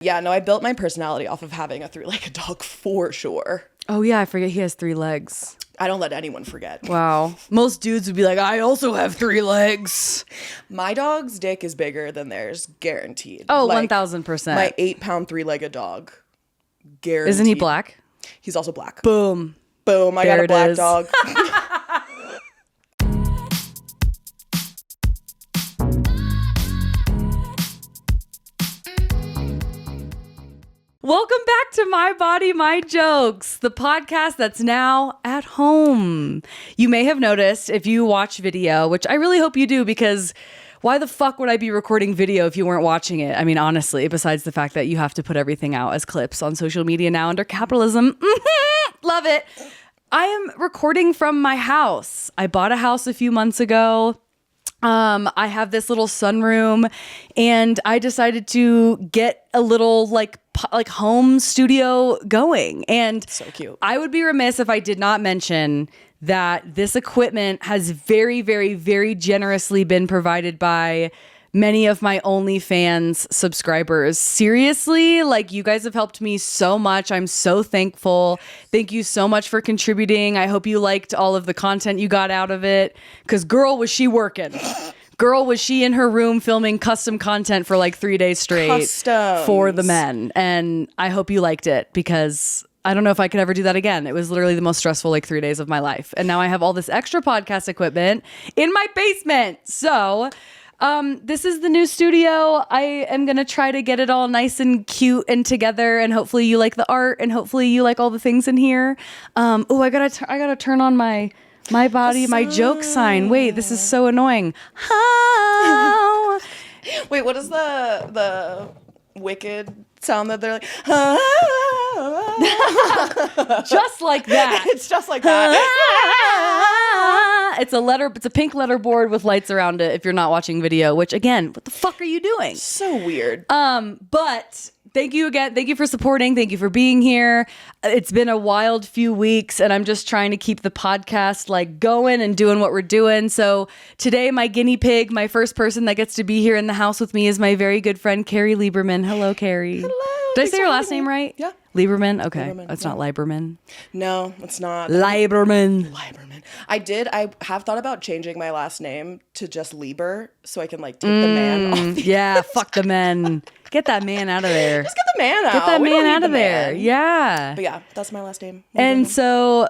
Yeah, no, I built my personality off of having a three-legged dog for sure. Oh yeah, I forget he has 3 legs. I don't let anyone forget. Wow. Most dudes would be like, I also have 3 legs. My dog's dick is bigger than theirs, guaranteed. Oh, like, 1000%. My 8-pound three-legged dog, guaranteed. Isn't he black? He's also black. Boom. Boom, I got a black dog. Welcome back to My Body, My Jokes, the podcast that's now at home. You may have noticed if you watch video, which I really hope you do, because why the fuck would I be recording video if you weren't watching it? I mean, honestly, besides the fact that you have to put everything out as clips on social media now under capitalism. Love it. I am recording from my house. I bought a house a few months ago. I have this little sunroom, and I decided to get a little like home studio going. And So cute. I would be remiss if I did not mention that this equipment has very, very, very generously been provided by many of my OnlyFans subscribers. Seriously, like, you guys have helped me so much. I'm so thankful. Thank you so much for contributing. I hope you liked all of the content you got out of it, because girl, was she working. Girl, was she in her room filming custom content for like 3 days straight Customs. for the men. And I hope you liked it, because I don't know if I could ever do that again. It was literally the most stressful like 3 days of my life. And now I have all this extra podcast equipment in my basement. So this is the new studio. I am going to try to get it all nice and cute and together, and hopefully you like the art, and hopefully you like all the things in here. Oh, I gotta turn on my body, my joke sign. Wait, this is so annoying. Oh. Wait, what is the wicked sound that they're like? Just like that. It's just like that. It's a pink letter board with lights around it if you're not watching video, which again, what the fuck are you doing? So weird. But thank you again. Thank you for supporting. Thank you for being here. It's been a wild few weeks, and I'm just trying to keep the podcast like going and doing what we're doing. So today, my guinea pig, my first person that gets to be here in the house with me, is my very good friend, Carey Lieberman. Hello, Carey. Hello. Did I say your last name right? Yeah. Lieberman? Okay. Lieberman, It's yeah. not Lieberman. No, it's not. Lieberman. I have thought about changing my last name to just Lieber, so I can like take the man off. Yeah, fuck the men. Get that man out of there. Just get the man out. Get that We don't man need out the of there. man. Yeah. But yeah, that's my last name. And so,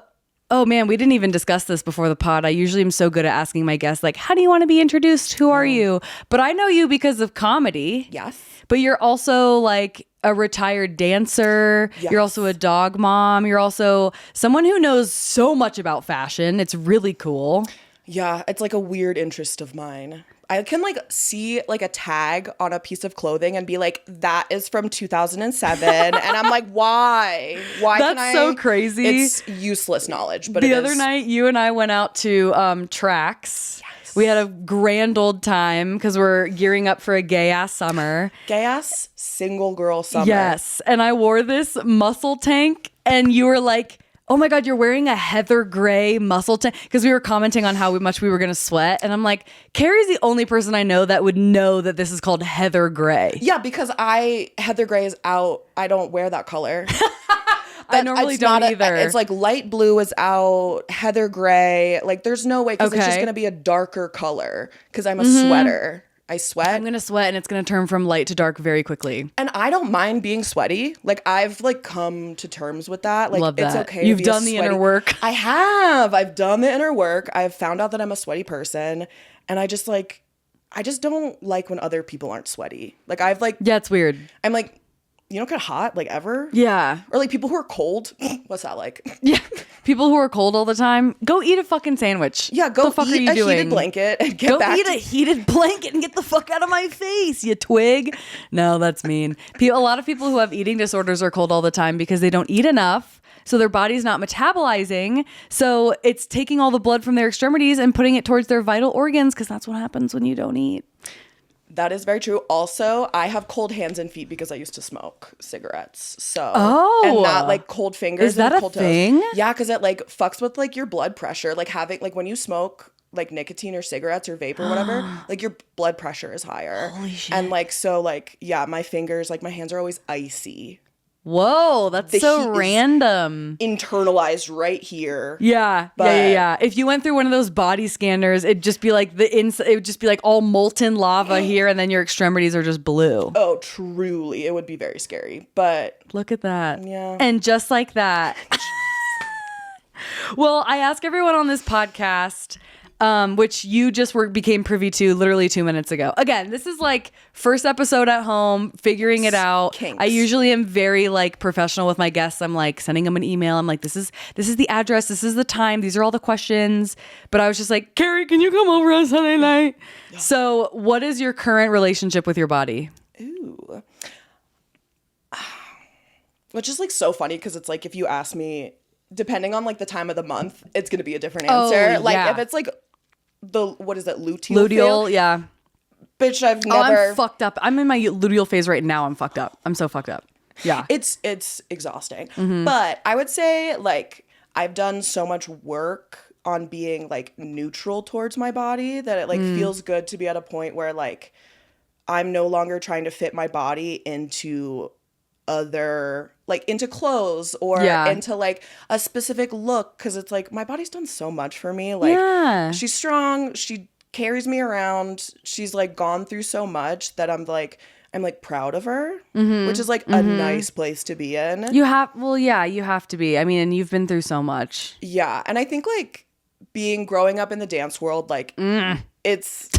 oh man, we didn't even discuss this before the pod. I usually am so good at asking my guests, like, how do you want to be introduced? Who are you? But I know you because of comedy. Yes. But you're also like a retired dancer. Yes. You're also a dog mom. You're also someone who knows so much about fashion. It's really cool. Yeah, it's like a weird interest of mine. I can like see like a tag on a piece of clothing and be like, that is from 2007. And I'm like, why? Why That's can I? so crazy. It's useless knowledge, but The it other is. night, you and I went out to Tracks. Yes. We had a grand old time because we're gearing up for a gay-ass summer. Gay ass single girl summer. Yes. And I wore this muscle tank, and you were like, oh my God, you're wearing a heather gray muscle tank. Because we were commenting on how much we were going to sweat. And I'm like, Carey's the only person I know that would know that this is called heather gray. Yeah, because heather gray is out. I don't wear that color. I normally don't either. It's like light blue is out, heather gray. Like there's no way, because it's just Okay. going to be a darker color because I'm a sweater. I sweat. I'm going to sweat, and it's going to turn from light to dark very quickly. And I don't mind being sweaty. Like I've like come to terms with that. Like Love it's that. okay. You've to be done the inner work. I have. I've done the inner work. I've found out that I'm a sweaty person, and I just don't like when other people aren't sweaty. Like Yeah, it's weird. I'm like, you don't get hot like ever. Yeah. Or like people who are cold. What's that like? Yeah. People who are cold all the time, go eat a fucking sandwich. Yeah, go the fuck eat are you a doing? heated blanket and get Go back eat a heated blanket and get the fuck out of my face, you twig. No, that's mean. A lot of people who have eating disorders are cold all the time because they don't eat enough. So their body's not metabolizing. So it's taking all the blood from their extremities and putting it towards their vital organs, because that's what happens when you don't eat. That is very true. Also, I have cold hands and feet because I used to smoke cigarettes. So, and not like cold fingers. Is that and a cold thing? Toes. Yeah, because it like fucks with like your blood pressure. Like having like when you smoke like nicotine or cigarettes or vape or whatever, like your blood pressure is higher. Holy shit. And like, so like, yeah, my fingers, like my hands are always icy. Whoa, that's The so heat is random. Internalized right here. Yeah, yeah. If you went through one of those body scanners, it'd just be like it would just be like all molten lava here, and then your extremities are just blue. Oh, truly. It would be very scary. But Look at that. Yeah. And just like that. Well, I ask everyone on this podcast, which you just became privy to literally 2 minutes ago. Again, this is like first episode at home, figuring it out. Kinks. I usually am very like professional with my guests. I'm like sending them an email. I'm like, this is the address. This is the time. These are all the questions. But I was just like, Carey, can you come over on Sunday night? Yeah. So what is your current relationship with your body? Ooh. Which is like so funny because it's like if you ask me, depending on like the time of the month, it's going to be a different answer. Oh, like yeah. if it's like what is it? Luteal, yeah. Bitch, I've never. Oh, I'm fucked up. I'm in my luteal phase right now. I'm fucked up. I'm so fucked up. Yeah. It's exhausting. But I would say like I've done so much work on being like neutral towards my body that it like feels good to be at a point where like I'm no longer trying to fit my body into other like into clothes or into like a specific look, because it's like my body's done so much for me. Like she's strong, she carries me around, she's like gone through so much that I'm like proud of her, which is like a nice place to be in. You have to be. I mean, and you've been through so much. Yeah, and I think like growing up in the dance world, like it's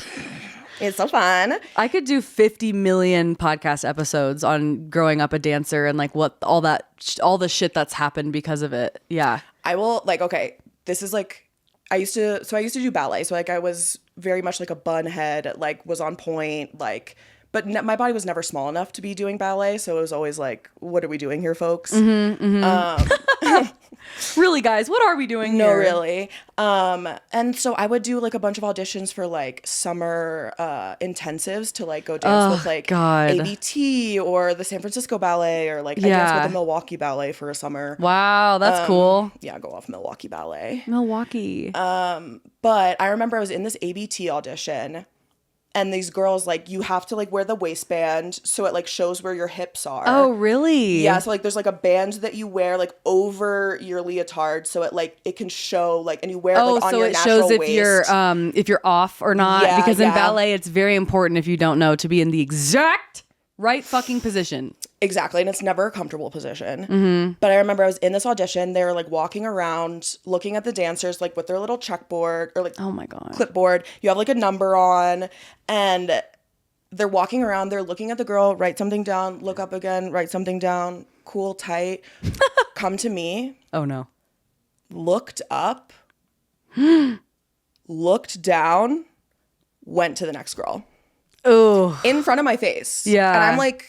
so fun. I could do 50 million podcast episodes on growing up a dancer and like what all the shit that's happened because of it. Yeah. I will like, okay, this is like, I used to do ballet. So like I was very much like a bun head, like was on point, like, but my body was never small enough to be doing ballet. So it was always like, what are we doing here, folks? Really, guys, what are we doing No, here? really. And so I would do like a bunch of auditions for like summer intensives to like go dance with like ABT or the San Francisco Ballet, or like I danced with the Milwaukee Ballet for a summer. Wow, that's cool. Yeah, go off Milwaukee Ballet. Milwaukee. But I remember I was in this ABT audition, and these girls, like, you have to, like, wear the waistband so it, like, shows where your hips are. Oh, really? Yeah, so, like, there's, like, a band that you wear, like, over your leotard so it, like, it can show, like, and you wear it, like, on your natural waist. Oh, so it shows if you're off or not. Yeah, because in ballet, it's very important, if you don't know, to be in the exact right fucking position. Exactly, and it's never a comfortable position. But I remember I was in this audition. They were like walking around, looking at the dancers, like with their little checkboard or like oh my god clipboard. You have like a number on, and they're walking around. They're looking at the girl, write something down, look up again, write something down. Cool, tight. Come to me. Oh no. Looked up. Looked down. Went to the next girl. Oh. In front of my face. Yeah. And I'm like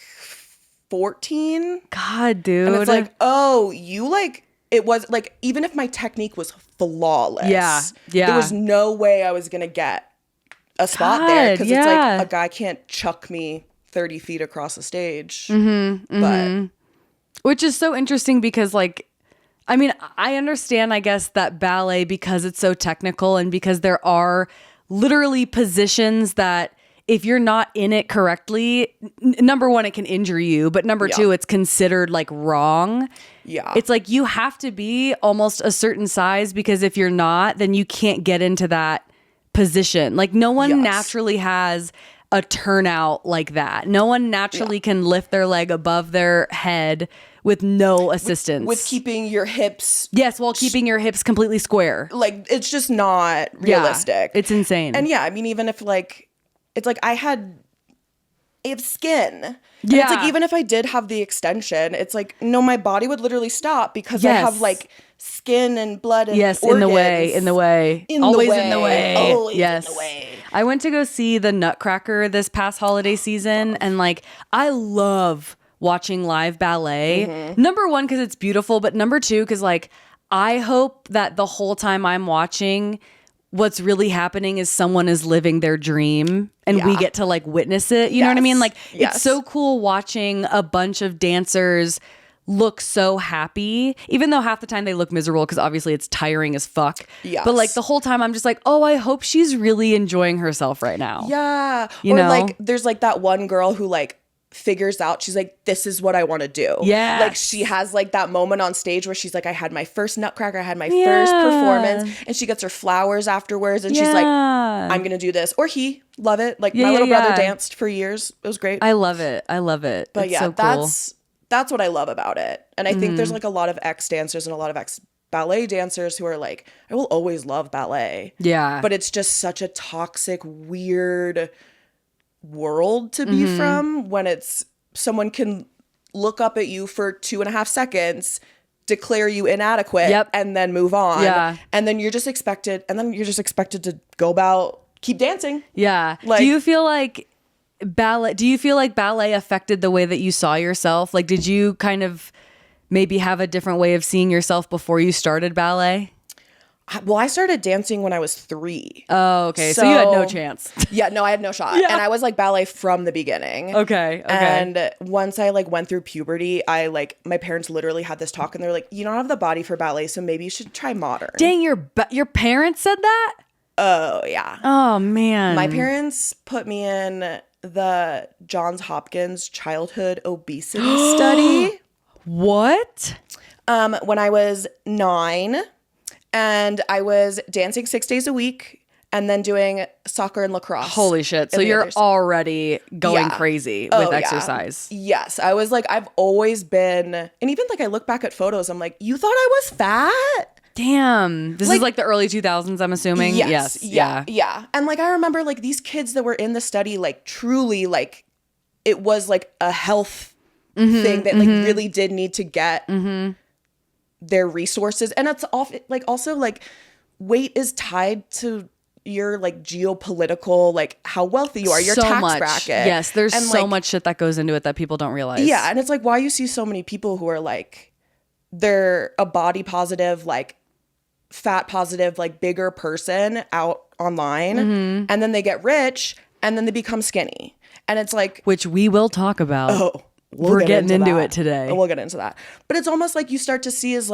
14. God, dude. And it's like, oh, you like, it was like, even if my technique was flawless, there was no way I was going to get a spot there. Because it's like, a guy can't chuck me 30 feet across the stage. But which is so interesting because like, I mean, I understand, I guess, that ballet, because it's so technical and because there are literally positions that if you're not in it correctly, number one, it can injure you. But number two, it's considered like wrong. Yeah. It's like you have to be almost a certain size, because if you're not, then you can't get into that position. Like no one naturally has a turnout like that. No one naturally can lift their leg above their head with no assistance. With keeping your hips. Yes, while keeping your hips completely square. Like it's just not realistic. Yeah, it's insane. And yeah, I mean, even if like, it's like I have skin. And yeah. It's like, even if I did have the extension, it's like, no, my body would literally stop because I have like skin and blood and organs. In the way. Always in the way. Always in the way. I went to go see the Nutcracker this past holiday season, and like, I love watching live ballet. Number one, because it's beautiful, but number two, because like, I hope that the whole time I'm watching, what's really happening is someone is living their dream and we get to like witness it. You know what I mean? Like it's so cool watching a bunch of dancers look so happy, even though half the time they look miserable because obviously it's tiring as fuck. Yes. But like the whole time I'm just like, oh, I hope she's really enjoying herself right now. Yeah. You or know? like there's like that one girl who like figures out, she's like, this is what I want to do. Yeah. Like she has like that moment on stage where she's like, I had my first nutcracker, I had my first performance, and she gets her flowers afterwards and she's like, I'm going to do this. Or he, love it. Like my little brother danced for years. It was great. I love it. But it's yeah, so cool. That's what I love about it. And I think there's like a lot of ex-dancers and a lot of ex-ballet dancers who are like, I will always love ballet. Yeah. But it's just such a toxic, weird world to be from when it's someone can look up at you for 2.5 seconds, declare you inadequate, and then move on. Yeah. And then you're just expected to go about, keep dancing. Yeah. Like, do you feel like ballet affected the way that you saw yourself? Like, did you kind of maybe have a different way of seeing yourself before you started ballet? Well, I started dancing when I was 3. Oh, okay. So you had no chance. Yeah, no, I had no shot. Yeah. And I was like ballet from the beginning. Okay. And once I like went through puberty, my parents literally had this talk and they're like, you don't have the body for ballet, so maybe you should try modern. Dang, your parents said that? Oh, yeah. Oh, man. My parents put me in the Johns Hopkins childhood obesity study. What? When I was 9, and I was dancing 6 days a week and then doing soccer and lacrosse. Holy shit. So you're already going crazy with exercise. Yeah. Yes. I was like, I've always been, and even like I look back at photos, I'm like, you thought I was fat? Damn. This is like the early 2000s, I'm assuming. Yes. Yeah. And like I remember like these kids that were in the study, like truly like it was like a health thing that like really did need to get their resources. And it's also like weight is tied to your like geopolitical, like how wealthy you are, your tax bracket. Yes, there's so much shit that goes into it that people don't realize. Yeah, and it's like why you see so many people who are like they're a body positive, like fat positive, like bigger person out online, and then they get rich and then they become skinny. And it's like, which we will talk about. We're getting into it today. We'll get into that. But it's almost like you start to see is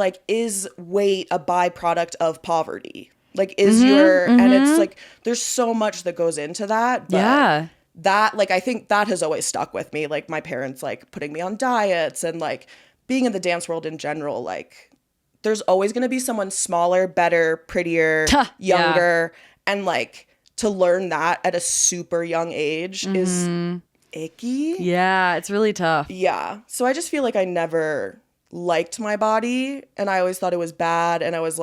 weight a byproduct of poverty? Like is and it's like there's so much that goes into that. But that like I think that has always stuck with me. Like my parents like putting me on diets and like being in the dance world in general, like there's always gonna be someone smaller, better, prettier, younger. And like to learn that at a super young age is icky. Yeah, it's really tough. Yeah. So I just feel like I never liked my body and I always thought it was bad. And I was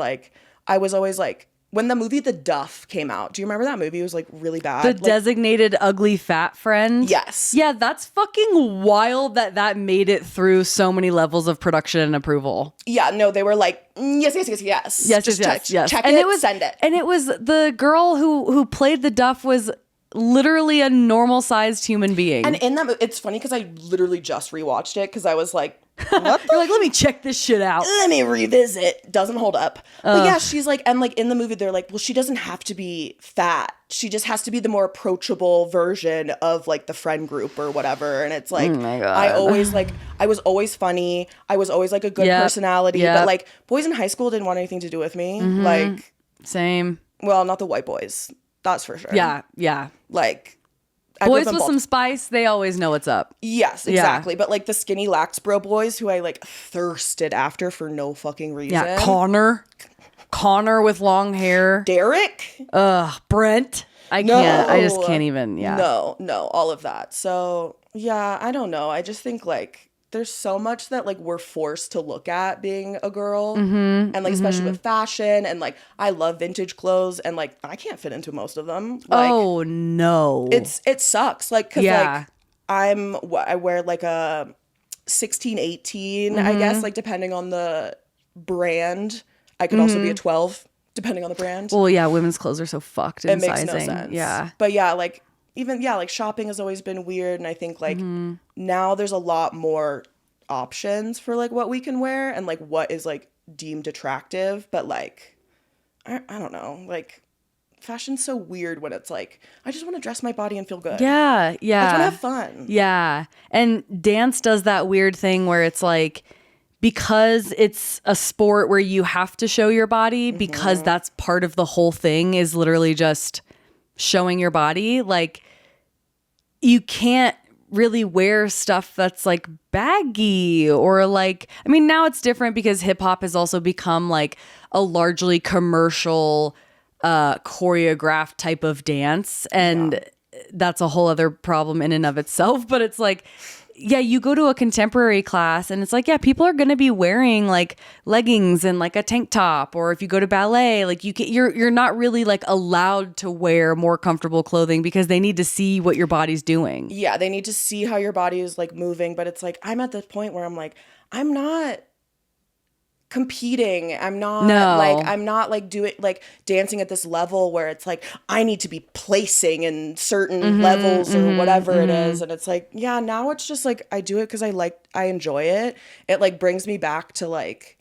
always like, when the movie The Duff came out, do you remember that movie? It was like really bad. The Designated Ugly Fat Friend? Yes. Yeah, that's fucking wild that made it through so many levels of production and approval. Yeah, no, they were like, yes. Just check and it, send it. And it was the girl who played the Duff was literally a normal sized human being. And in that, it's funny because I literally just rewatched it because I was like, what You're like, let me check this shit out. Let me revisit. Doesn't hold up. But yeah, she's like, and like in the movie, they're like, well, she doesn't have to be fat. She just has to be the more approachable version of like the friend group or whatever. And it's like, oh my God. I was always funny. I was always like a good personality. But like boys in high school didn't want anything to do with me. Like, same. Well, not the white boys. That's for sure. Yeah. Like, boys with some spice, they always know what's up. Yes, exactly. Yeah. But like the skinny lax bro boys who I like thirsted after for no fucking reason. Yeah, Connor with long hair. Derek. Brent. I just can't even. Yeah. No, all of that. So yeah, I don't know. I just think like there's so much that like we're forced to look at being a girl, and like especially with fashion, and like I love vintage clothes, and like I can't fit into most of them. Like, oh no, it sucks. Like because like I wear like a 16, 18, I guess, like depending on the brand. I could also be a 12 depending on the brand. Well, yeah, women's clothes are so fucked in sizing. It makes no sense. Yeah, but yeah, like. Even, like shopping has always been weird. And I think like now there's a lot more options for like what we can wear and like what is like deemed attractive. But like, I don't know, like fashion's so weird when it's like, I just want to dress my body and feel good. Yeah. I just want to have fun. Yeah. And dance does that weird thing where it's like, because it's a sport where you have to show your body, because that's part of the whole thing is literally just showing your body. Like, you can't really wear stuff that's like baggy or like, I mean, now it's different because hip hop has also become like a largely commercial choreographed type of dance. And that's a whole other problem in and of itself. But it's like, yeah, you go to a contemporary class and it's like, yeah, people are going to be wearing like leggings and like a tank top. Or if you go to ballet, like you're not really like allowed to wear more comfortable clothing because they need to see what your body's doing. Yeah, they need to see how your body is like moving. But it's like, I'm at the point where I'm like, I'm not competing. I'm not like doing like dancing at this level where it's like I need to be placing in certain levels or whatever it is. And it's like, yeah, now it's just like I do it because I enjoy it. It like brings me back to like,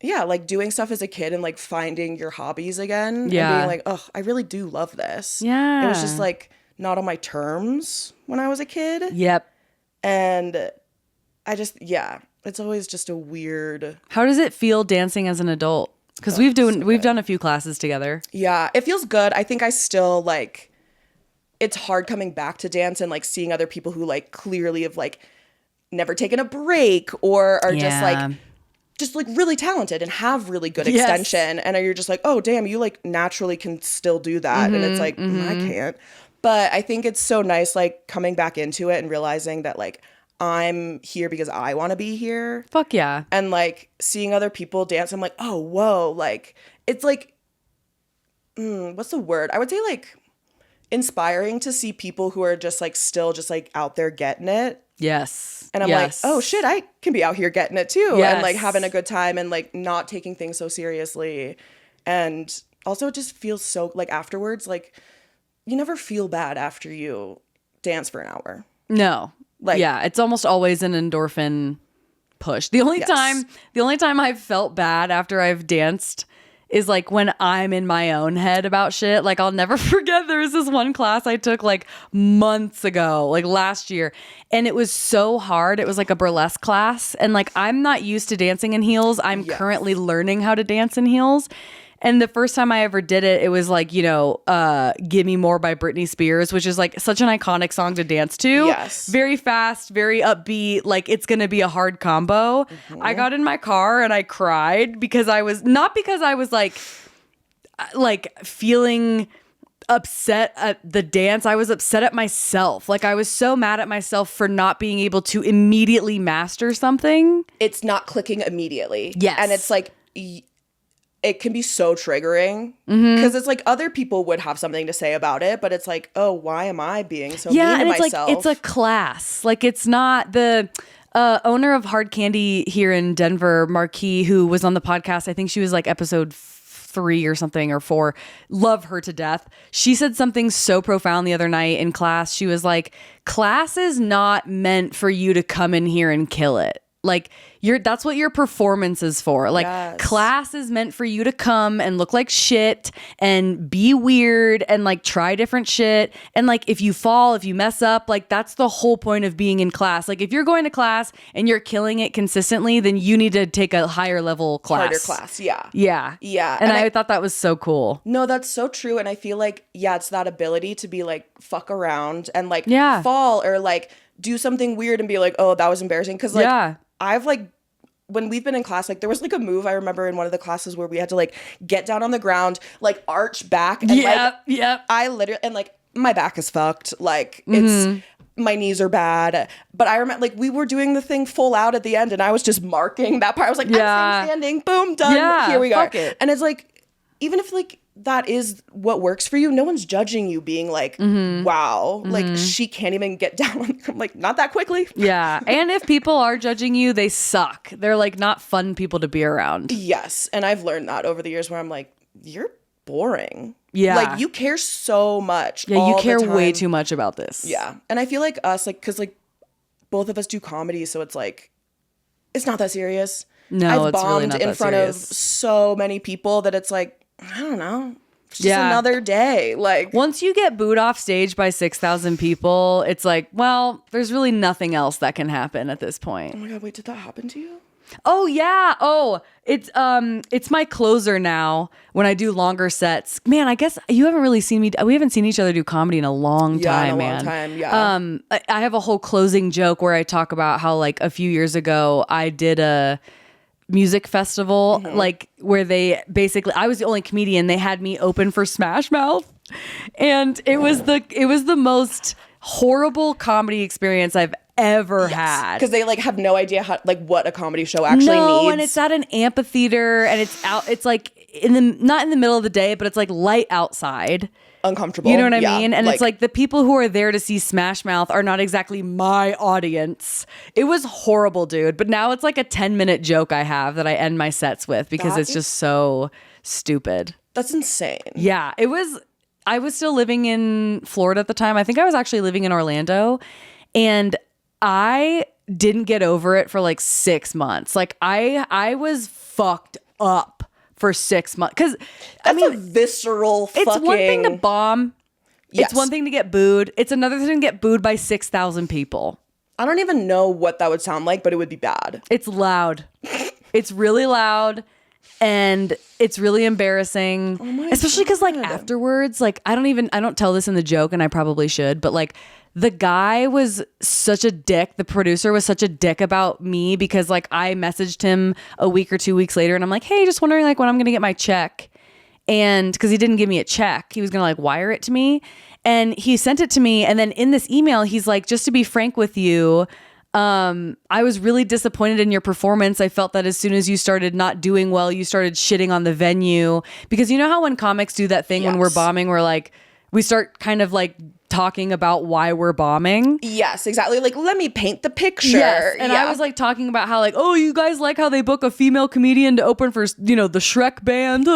yeah, like doing stuff as a kid and like finding your hobbies again and being like, oh, I really do love this. Yeah, it was just like not on my terms when I was a kid. Yep. And I just, it's always just a weird. How does it feel dancing as an adult? Because we've done a few classes together. Yeah, it feels good. I think I still like. It's hard coming back to dance and like seeing other people who like clearly have like never taken a break or are just like really talented and have really good extension, and you're just like, oh damn, you like naturally can still do that, and it's like I can't. But I think it's so nice like coming back into it and realizing that like. I'm here because I want to be here. Fuck yeah. And like seeing other people dance, I'm like, oh, whoa. Like, it's like, what's the word? I would say like inspiring to see people who are just like still just like out there getting it. Yes. And I'm like, oh shit, I can be out here getting it too. Yes. And like having a good time and like not taking things so seriously. And also it just feels so like afterwards, like you never feel bad after you dance for an hour. No. Like, yeah, it's almost always an endorphin push. The only time I've felt bad after I've danced is like when I'm in my own head about shit. Like I'll never forget there was this one class I took like months ago, like last year, and it was so hard. It was like a burlesque class, and like I'm not used to dancing in heels. I'm currently learning how to dance in heels. And the first time I ever did it, it was like, you know, Give Me More by Britney Spears, which is like such an iconic song to dance to. Yes. Very fast, very upbeat. Like it's going to be a hard combo. I got in my car and I cried because I was like feeling upset at the dance. I was upset at myself. Like I was so mad at myself for not being able to immediately master something. It's not clicking immediately. Yes. And it's like... it can be so triggering because it's like other people would have something to say about it, but it's like, oh, why am I being so mean to myself? Like, it's a class. Like it's not the owner of Hard Candy here in Denver, Marquis, who was on the podcast. I think she was like episode 3 or something or 4. Love her to death. She said something so profound the other night in class. She was like, class is not meant for you to come in here and kill it. Like that's what your performance is for. Like class is meant for you to come and look like shit and be weird and like try different shit. And like if you fall, if you mess up, like that's the whole point of being in class. Like if you're going to class and you're killing it consistently, then you need to take a higher level class. Harder class, yeah. Yeah. Yeah. And I thought that was so cool. No, that's so true. And I feel like, it's that ability to be like fuck around and like fall or like do something weird and be like, oh, that was embarrassing. Cause like I've like, when we've been in class, like there was like a move I remember in one of the classes where we had to like get down on the ground, like arch back. And I literally, and like my back is fucked. Like it's, my knees are bad. But I remember like we were doing the thing full out at the end and I was just marking that part. I was like, I'm standing, boom, done. Here we are. And it's like, even if like that is what works for you, no one's judging you being like, wow, like she can't even get down. I'm like, not that quickly. Yeah. And if people are judging you, they suck. They're like not fun people to be around. Yes. And I've learned that over the years where I'm like, you're boring. Yeah. Like you care so much. Yeah. You care way too much about this. Yeah. And I feel like us, like, cause like both of us do comedy. So it's like, it's not that serious. No, I've it's bombed really not in that front serious. of so many people that it's like, I don't know. It's just another day. Like, once you get booed off stage by 6,000 people, it's like, well, there's really nothing else that can happen at this point. Oh my God, wait, did that happen to you? Oh yeah. Oh, it's my closer now when I do longer sets. Man, I guess you haven't really seen me. We haven't seen each other do comedy in a long time, man. Long time, yeah. I have a whole closing joke where I talk about how like a few years ago I did a music festival, like where they basically, I was the only comedian. They had me open for Smash Mouth, and it was the most horrible comedy experience I've ever had, because they like have no idea how, like, what a comedy show actually needs. And it's at an amphitheater, and it's like not in the middle of the day, but it's like light outside, uncomfortable, you know what I mean? And it's like the people who are there to see Smash Mouth are not exactly my audience. It was horrible, dude. But now it's like a 10-minute joke I have that I end my sets with because it's just so stupid. That's insane. Yeah, I was still living in Florida at the time. I think I was actually living in Orlando, and I didn't get over it for like 6 months. Like I was fucked up for 6 months. Because I mean, a visceral it's fucking... one thing to bomb. Yes. It's one thing to get booed. It's another thing to get booed by 6,000 people. I don't even know what that would sound like, but it would be bad. It's loud. It's really loud. And it's really embarrassing, especially because like afterwards, like I don't tell this in the joke, and I probably should, but like the guy was such a dick. The producer was such a dick about me because like I messaged him a week or 2 weeks later, and I'm like, hey, just wondering like when I'm going to get my check. And because he didn't give me a check, he was going to like wire it to me, and he sent it to me. And then in this email, he's like, just to be frank with you, I was really disappointed in your performance. I felt that as soon as you started not doing well, you started shitting on the venue, because you know how when comics do that thing when we're bombing, we're like, we start kind of like talking about why we're bombing. Yes, exactly. Like, let me paint the picture. Yes. And I was like talking about how like, oh, you guys like how they book a female comedian to open for, you know, the Shrek band.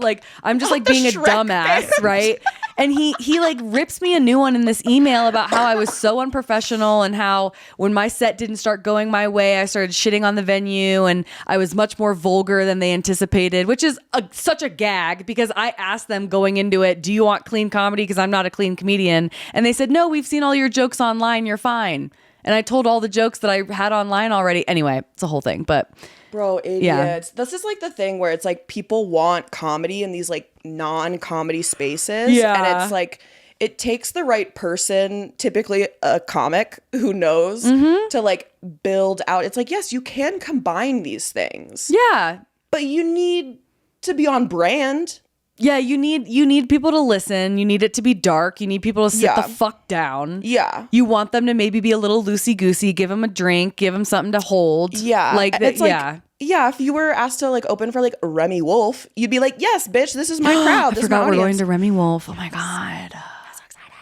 Like, I'm just like being a dumbass, band. Right? And he like rips me a new one in this email about how I was so unprofessional, and how when my set didn't start going my way, I started shitting on the venue, and I was much more vulgar than they anticipated, which is such a gag, because I asked them going into it, do you want clean comedy? Because I'm not a clean comedian. And they said, no, we've seen all your jokes online. You're fine. And I told all the jokes that I had online already. Anyway, it's a whole thing, but... Bro, idiots. Yeah. This is like the thing where it's like people want comedy in these like non-comedy spaces. Yeah. And it's like, it takes the right person, typically a comic who knows, to like build out. It's like, yes, you can combine these things. Yeah. But you need to be on brand. Yeah, you need people to listen. You need it to be dark. You need people to sit the fuck down. Yeah. You want them to maybe be a little loosey-goosey, give them a drink, give them something to hold. Yeah. Like, it's like, yeah, if you were asked to like open for like Remi Wolf, you'd be like, yes, bitch, this is my crowd. This I forgot is my we're audience. going to Remi Wolf. Oh my God. I'm so excited.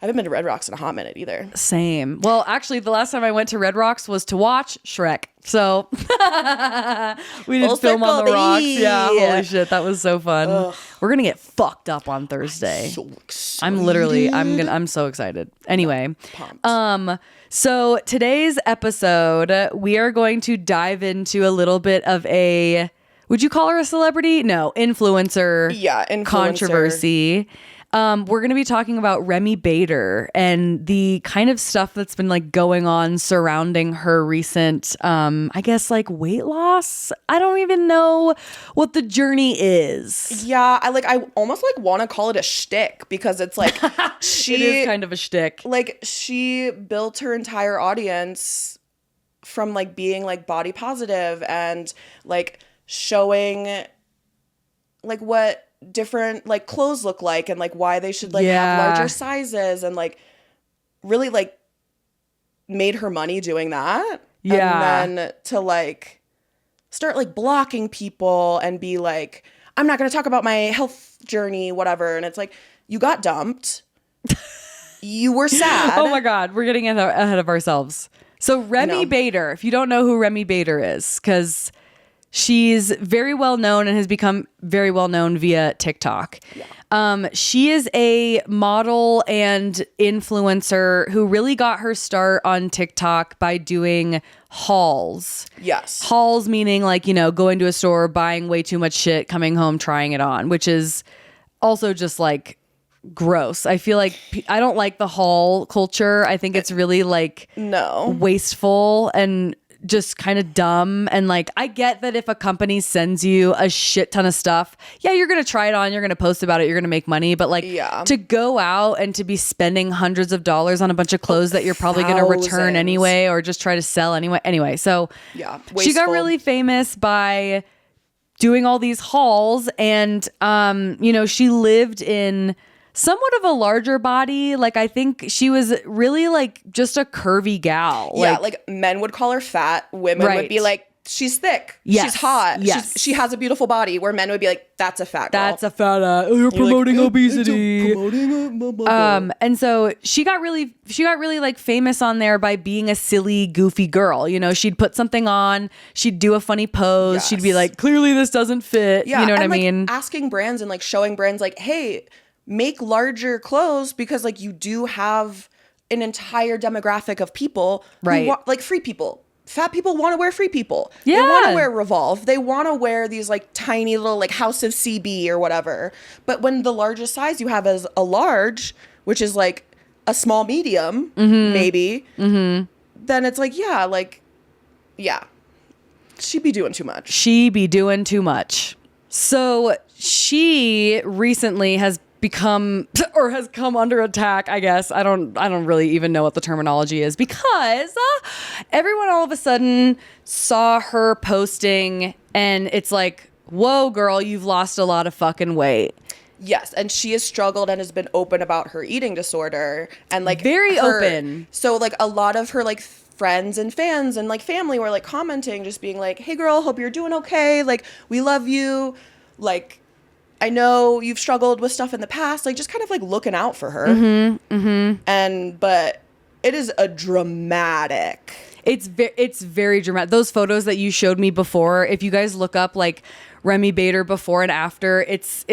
I haven't been to Red Rocks in a hot minute either. Same. Well, actually, the last time I went to Red Rocks was to watch Shrek. So we did film on the rocks. Yeah, holy shit, that was so fun. Ugh. We're gonna get fucked up on Thursday. I'm so excited. I'm so excited. Anyway, so today's episode, we are going to dive into a little bit of a, would you call her a celebrity? No, influencer. Yeah, influencer. Controversy. We're going to be talking about Remi Bader and the kind of stuff that's been like going on surrounding her recent, I guess like weight loss. I don't even know what the journey is. Yeah, I almost like want to call it a shtick, because it's like it is kind of a shtick. Like, she built her entire audience from like being like body positive and like showing like what different like clothes look like, and like why they should like have larger sizes, and like really like made her money doing that. And then to like start like blocking people and be like, I'm not going to talk about my health journey, whatever. And it's like, you got dumped. You were sad. Oh my God, we're getting ahead of ourselves. So Remi Bader, if you don't know who Remi Bader is, because she's very well known and has become very well known via TikTok. Yeah. She is a model and influencer who really got her start on TikTok by doing hauls. Yes. Hauls meaning like, you know, going to a store, buying way too much shit, coming home, trying it on, which is also just like gross. I feel like I don't like the haul culture. I think it's really like wasteful and just kind of dumb. And like, I get that if a company sends you a shit ton of stuff, yeah, you're going to try it on, you're going to post about it, you're going to make money. But like to go out and to be spending hundreds of dollars on a bunch of clothes that you're probably going to return anyway, or just try to sell anyway. Anyway, so she got really famous by doing all these hauls. And, you know, she lived in somewhat of a larger body. Like, I think she was really like just a curvy gal. Yeah, like men would call her fat. Women would be like, she's thick. Yes. She's hot. Yes. She has a beautiful body. Where men would be like, that's a fat girl. That's a fat ass. You're promoting obesity. And so she got really like famous on there by being a silly, goofy girl. You know, she'd put something on, she'd do a funny pose. Yes. She'd be like, clearly this doesn't fit. Yeah, you know what I mean? Asking brands and like showing brands like, hey, make larger clothes, because like you do have an entire demographic of people who like free people. Fat people want to wear free people. Yeah. They want to wear Revolve. They want to wear these like tiny little like House of CB or whatever. But when the largest size you have is a large, which is like a small medium, maybe, then it's like, she'd be doing too much. She be doing too much. So she recently has become or has come under attack, I guess. I don't really even know what the terminology is, because everyone all of a sudden saw her posting and it's like, whoa, girl, you've lost a lot of fucking weight. Yes, and she has struggled and has been open about her eating disorder, and like very open. So like a lot of her like friends and fans and like family were like commenting, just being like, hey girl, hope you're doing okay, like we love you, like I know you've struggled with stuff in the past, like just kind of like looking out for her. But it is a dramatic. It's very dramatic. Those photos that you showed me before, if you guys look up like Remi Bader before and after, it's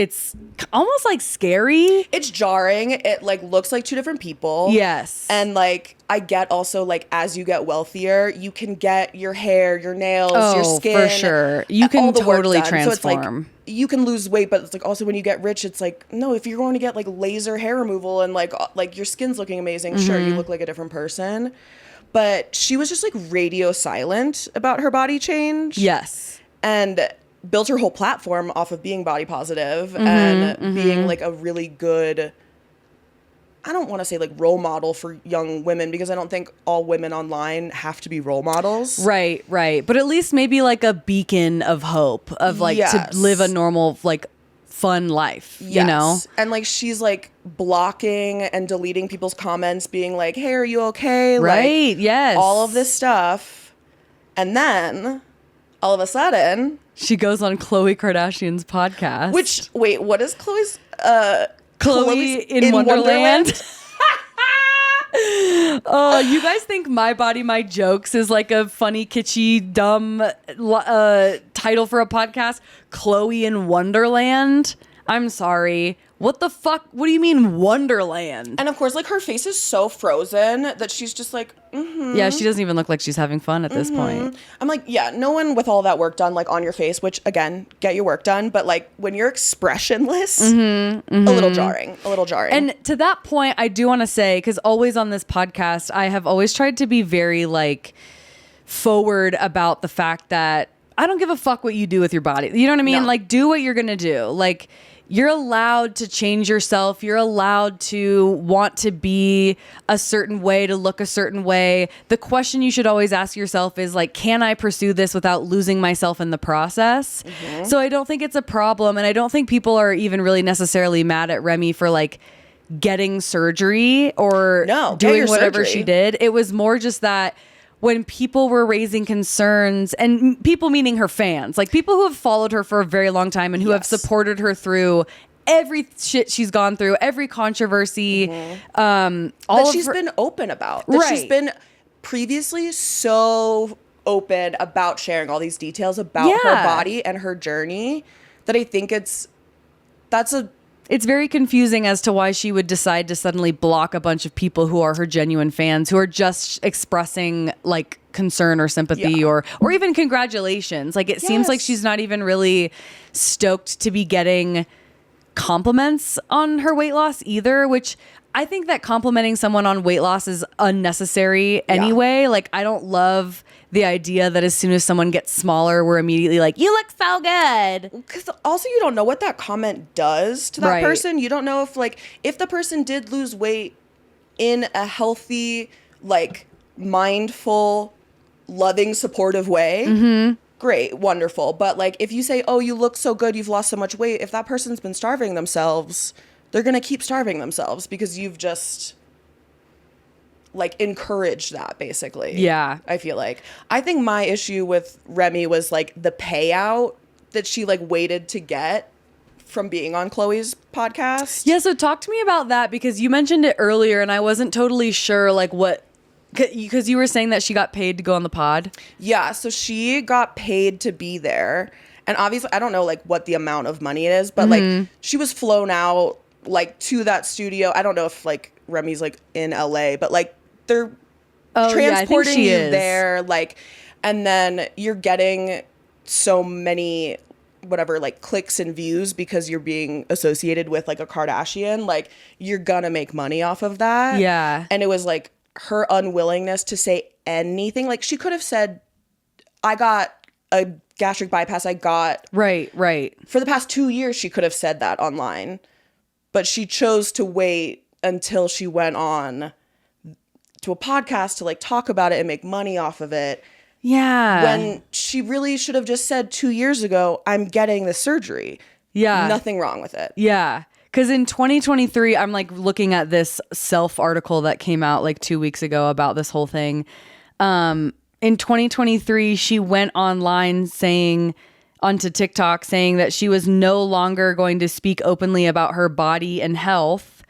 almost like scary. It's jarring. It like looks like two different people. Yes. And like I get also like as you get wealthier, you can get your hair, your nails, your skin. For sure. You can totally transform. So it's like you can lose weight, but it's like also when you get rich, it's like, no, if you're going to get like laser hair removal and like your skin's looking amazing, sure, you look like a different person. But she was just like radio silent about her body change. Yes. And built her whole platform off of being body positive and being like a really good, I don't want to say like role model for young women, because I don't think all women online have to be role models. Right. But at least maybe like a beacon of hope of like to live a normal, like fun life, you know? And like she's like blocking and deleting people's comments, being like, hey, are you okay? Right. Like, yes. all of this stuff. And then all of a sudden she goes on Khloe Kardashian's podcast. Which, wait, what is Khloe's? Khloe in Wonderland? Oh, you guys think My Body, My Jokes is like a funny, kitschy, dumb title for a podcast? Khloe in Wonderland? I'm sorry. What the fuck? What do you mean Wonderland? And of course, like her face is so frozen that she's just like, Yeah, she doesn't even look like she's having fun at this point. I'm like, yeah, no one with all that work done, like on your face, which again, get your work done. But like when you're expressionless, a little jarring. And to that point, I do want to say, because always on this podcast, I have always tried to be very like forward about the fact that I don't give a fuck what you do with your body. You know what I mean? No. Like, do what you're going to do. Like, you're allowed to change yourself. You're allowed to want to be a certain way, to look a certain way. The question you should always ask yourself is like, can I pursue this without losing myself in the process? So I don't think it's a problem. And I don't think people are even really necessarily mad at Remi for like getting surgery or doing whatever she did. It was more just that when people were raising concerns, and people meaning her fans, like people who have followed her for a very long time and who have supported her through every shit she's gone through, every controversy, all that she's been open about. That she's been previously so open about sharing all these details about her body and her journey that I think it's very confusing as to why she would decide to suddenly block a bunch of people who are her genuine fans, who are just expressing like concern or sympathy or even congratulations. Like it seems like she's not even really stoked to be getting compliments on her weight loss either, which I think that complimenting someone on weight loss is unnecessary anyway. Like, I don't love the idea that as soon as someone gets smaller, we're immediately like, you look so good. Because also you don't know what that comment does to that person. You don't know if the person did lose weight in a healthy, like, mindful, loving, supportive way. Great, wonderful. But like, if you say, oh, you look so good, you've lost so much weight, if that person's been starving themselves, they're going to keep starving themselves because you've just, like, encouraged that, basically. Yeah. I feel like. I think my issue with Remi was, like, the payout that she, like, waited to get from being on Chloe's podcast. Yeah, so talk to me about that, because you mentioned it earlier and I wasn't totally sure, like, what, because you were saying that she got paid to go on the pod. Yeah, so she got paid to be there. And obviously, I don't know, like, what the amount of money it is, but, like, she was flown out, like, to that studio. I don't know if, like, Remi's, like, in LA, but, like, they're transporting you there, like, and then you're getting so many, whatever, like, clicks and views because you're being associated with, like, a Kardashian. Like, you're gonna make money off of that. Yeah. And it was, like, her unwillingness to say anything. Like, she could have said, I got a gastric bypass. I got... Right. For the past 2 years, she could have said that online. But she chose to wait until she went on to a podcast to, like, talk about it and make money off of it. Yeah. When she really should have just said 2 years ago, I'm getting the surgery. Yeah. Nothing wrong with it. Yeah. Because in 2023, I'm, like, looking at this Self article that came out, like, 2 weeks ago about this whole thing. In 2023, she went online onto TikTok saying that she was no longer going to speak openly about her body and health.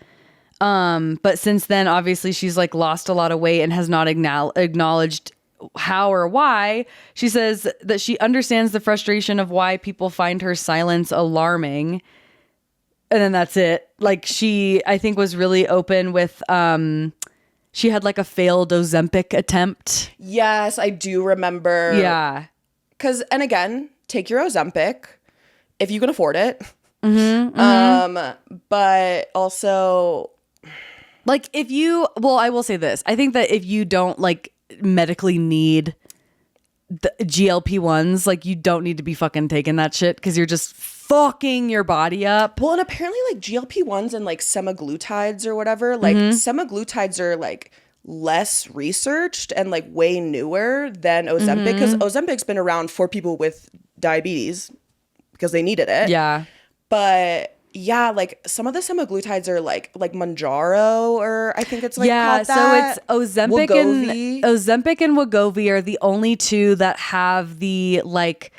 But since then, obviously, she's, like, lost a lot of weight and has not acknowledged how or why. She says that she understands the frustration of why people find her silence alarming. And then that's it. Like, she, I think, was really open with, she had, like, a failed Ozempic attempt. Yes, I do remember. Yeah. Because, and again, take your Ozempic if you can afford it. But also... Like, I will say this. I think that if you don't, like, medically need the GLP-1s, like, you don't need to be fucking taking that shit because you're just fucking your body up. Well, and apparently, like, GLP-1s and, like, semaglutides or whatever, like, semaglutides are, like, less researched and, like, way newer than Ozempic, because Ozempic's been around for people with diabetes because they needed it. Yeah. But... yeah, like, some of the semaglutides are like Mounjaro, or I think it's like called that. So it's Ozempic and Wegovy are the only two that have the, like,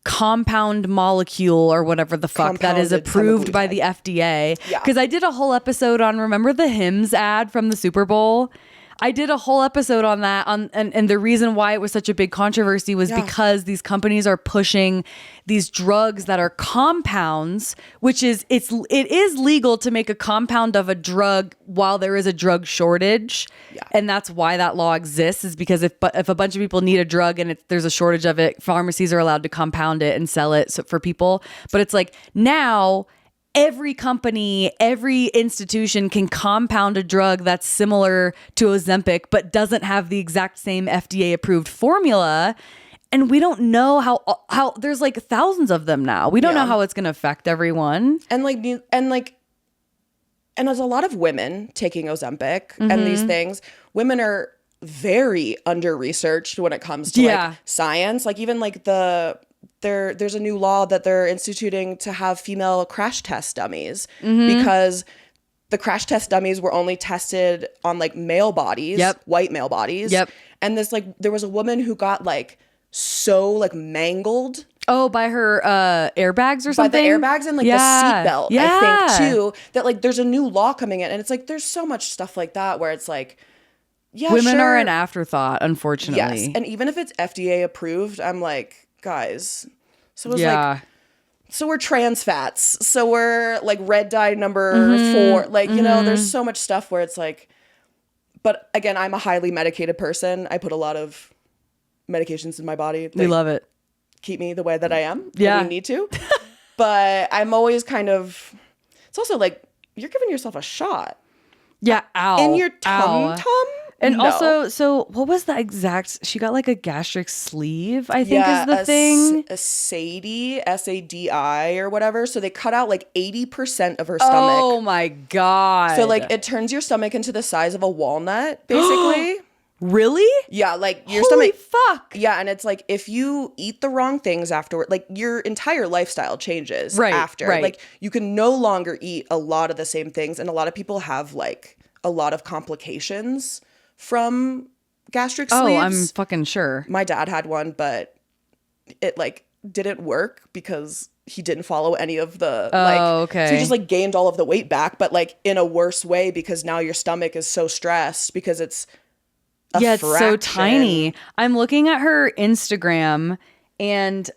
compound molecule or whatever the fuck that is approved by the FDA. Yeah. Because I did a whole episode on, remember the Hims ad from the Super Bowl? I did a whole episode on that, and the reason why it was such a big controversy was because these companies are pushing these drugs that are compounds, which is it is legal to make a compound of a drug while there is a drug shortage, and that's why that law exists, is because if a bunch of people need a drug and there's a shortage of it, pharmacies are allowed to compound it and sell it for people. But it's like now, every company, every institution can compound a drug that's similar to Ozempic, but doesn't have the exact same FDA approved formula. And we don't know how there's, like, thousands of them now. We don't know how it's going to affect everyone. And there's a lot of women taking Ozempic and these things. Women are very under-researched when it comes to like science. Like, even like there's a new law that they're instituting to have female crash test dummies because the crash test dummies were only tested on, like, male bodies, white male bodies. And this, like, there was a woman who got, like, so, like, mangled. Oh, by her airbags or something? By the airbags and, like, the seatbelt, I think, too. That, like, there's a new law coming in. And it's, like, there's so much stuff like that where it's, like, women are an afterthought, unfortunately. Yes. And even if it's FDA approved, I'm like, guys, so it was like, so we're trans fats, so we're like red dye number 4, like, you know, there's so much stuff where it's like, but again, I'm a highly medicated person. I put a lot of medications in my body. We love it. Keep me the way that I am. Yeah. We need to. But I'm always kind of it's also like you're giving yourself a shot. Yeah, ow. In your tum-tum? And No. also, so what was the exact, she got like a gastric sleeve, I think is the thing. A SADI, SADI or whatever. So they cut out like 80% of her stomach. Oh my God. So like it turns your stomach into the size of a walnut, basically. Really? Yeah, like your Holy stomach. fuck. Yeah, and it's like if you eat the wrong things afterward, like your entire lifestyle changes after. Right. Like you can no longer eat a lot of the same things, and a lot of people have like a lot of complications from gastric sleeves. Oh, I'm fucking sure. My dad had one, but it like didn't work because he didn't follow any of the okay. So he just like gained all of the weight back, but like in a worse way because now your stomach is so stressed because it's it's so tiny. I'm looking at her Instagram and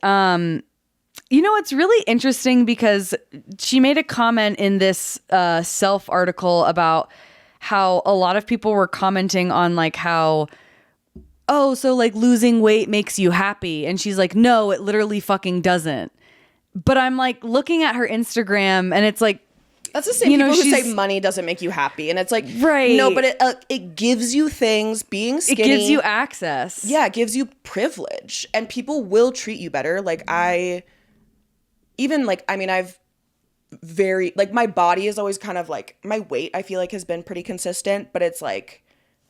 you know, it's really interesting because she made a comment in this Self article about how a lot of people were commenting on like how, oh, so like losing weight makes you happy. And she's like, no, it literally fucking doesn't. But I'm like looking at her Instagram and it's like, that's the same people who say money doesn't make you happy. And it's like, right. No, but it gives you things. Being skinny. It gives you access. Yeah, it gives you privilege. And people will treat you better. Like I've my body is always kind of like, my weight I feel like has been pretty consistent, but it's like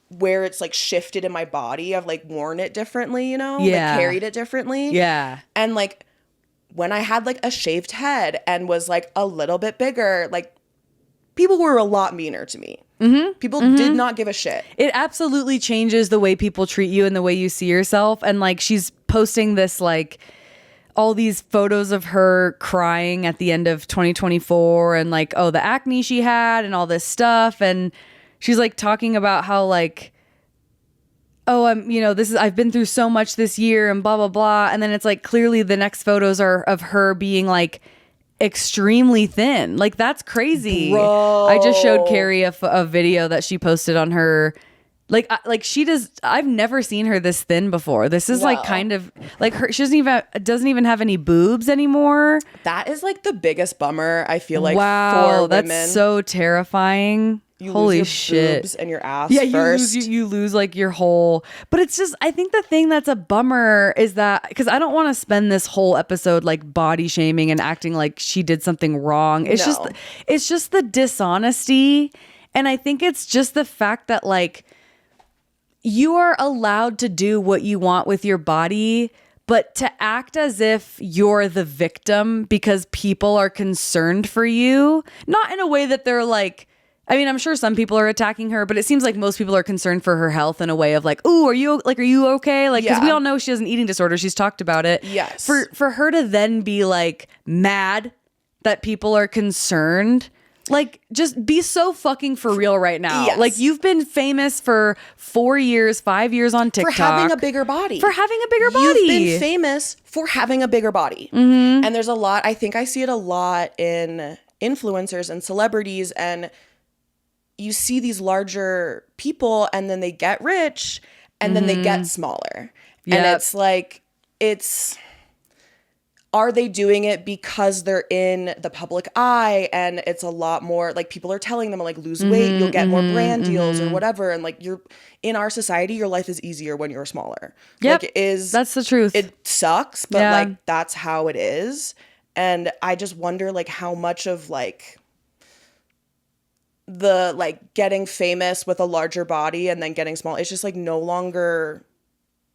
where it's like shifted in my body, I've like worn it differently, you know? Yeah. Like carried it differently. Yeah. And like when I had like a shaved head and was like a little bit bigger, like people were a lot meaner to me. Mm-hmm. People did not give a shit. It absolutely changes the way people treat you and the way you see yourself. And like she's posting this like all these photos of her crying at the end of 2024 and like, oh, the acne she had and all this stuff. And she's like talking about how like, oh, I've been through so much this year and blah, blah, blah. And then it's like, clearly the next photos are of her being like extremely thin. Like that's crazy. Bro. I just showed Carey a video that she posted on her. Like she does. I've never seen her this thin before. This is like kind of like her. She doesn't even have any boobs anymore. That is like the biggest bummer. I feel like wow, for women. That's so terrifying. You Holy lose your shit! boobs and your ass. Yeah, first. you lose like your whole. But it's just. I think the thing that's a bummer is that because I don't want to spend this whole episode like body shaming and acting like she did something wrong. It's just the dishonesty, and I think it's just the fact that like. You are allowed to do what you want with your body, but to act as if you're the victim because people are concerned for you, not in a way that they're like, I mean, I'm sure some people are attacking her, but it seems like most people are concerned for her health in a way of like, ooh, are you okay? Like, because we all know she has an eating disorder. She's talked about it. Yes. For her to then be like mad that people are concerned. Like, just be so fucking for real right now. Yes. Like, you've been famous for 5 years on TikTok. For having a bigger body. You've been famous for having a bigger body. Mm-hmm. And there's a lot, I think I see it a lot in influencers and celebrities. And you see these larger people and then they get rich and then they get smaller. Yep. And it's like, are they doing it because they're in the public eye and it's a lot more like people are telling them like lose weight, you'll get more brand deals or whatever. And like you're in our society, your life is easier when you're smaller. Yep. Like that's the truth. It sucks, but like that's how it is. And I just wonder like how much of like the like getting famous with a larger body and then getting small, it's just like no longer.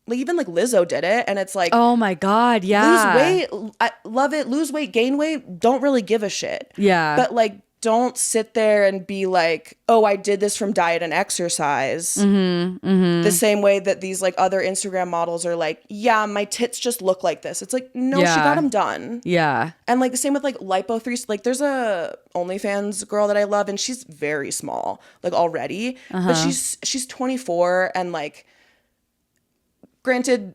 Like even like Lizzo did it and it's like, oh my God, yeah. Lose weight, I love it. Lose weight, gain weight, don't really give a shit. Yeah. But like, don't sit there and be like, oh, I did this from diet and exercise. The same way that these like other Instagram models are like, yeah, my tits just look like this. It's like, no, she got them done. Yeah. And like the same with like lipo3, like there's a OnlyFans girl that I love and she's very small, like already, but she's 24 and like, granted,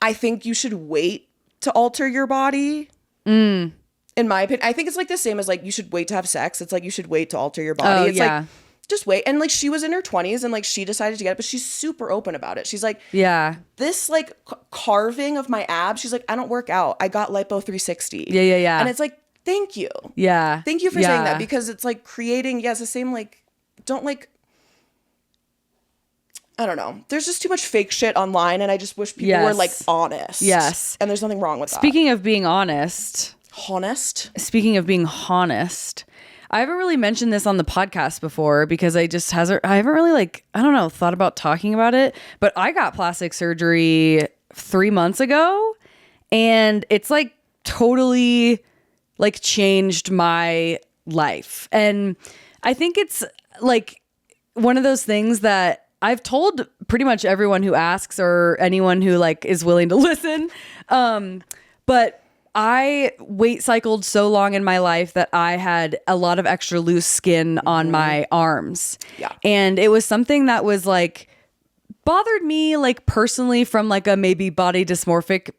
I think you should wait to alter your body. In my opinion, I think it's like the same as like you should wait to have sex. It's like you should wait to alter your body. It's like just wait. And like she was in her 20s and like she decided to get it, but she's super open about it. She's like, yeah, this like carving of my abs. She's like, I don't work out. I got lipo 360. Yeah. And it's like Thank you. Yeah. Thank you for saying that, because it's like creating, it's the same, like, don't like, I don't know. There's just too much fake shit online, and I just wish people were like honest. Yes. And there's nothing wrong with that. Speaking of being honest. Speaking of being honest, I haven't really mentioned this on the podcast before because I haven't really like, I don't know, thought about talking about it, but I got plastic surgery 3 months ago, and it's like totally like changed my life. And I think it's like one of those things that I've told pretty much everyone who asks or anyone who like is willing to listen. But I weight cycled so long in my life that I had a lot of extra loose skin on my arms. Yeah. And it was something that was like bothered me like personally from like a maybe body dysmorphic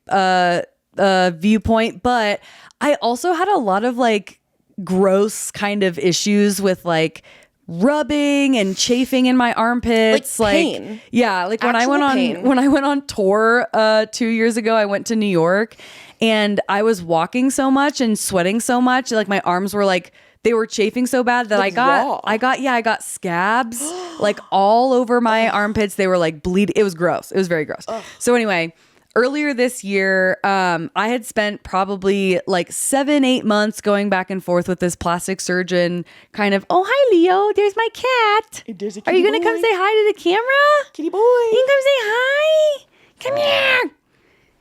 viewpoint. But I also had a lot of like gross kind of issues with like rubbing and chafing in my armpits, like pain. Yeah, like when Actual I went on tour 2 years ago, I went to New York, and I was walking so much and sweating so much, like my arms were like they were chafing so bad that like I got scabs like all over my armpits. They were like bleeding. It was gross. It was very gross. So anyway, earlier this year, I had spent probably like 7-8 months going back and forth with this plastic surgeon, kind of, oh, hi, Leo, there's my cat. There's a Are you going to come say hi to the camera? Kitty boy. You can come say hi? Come here.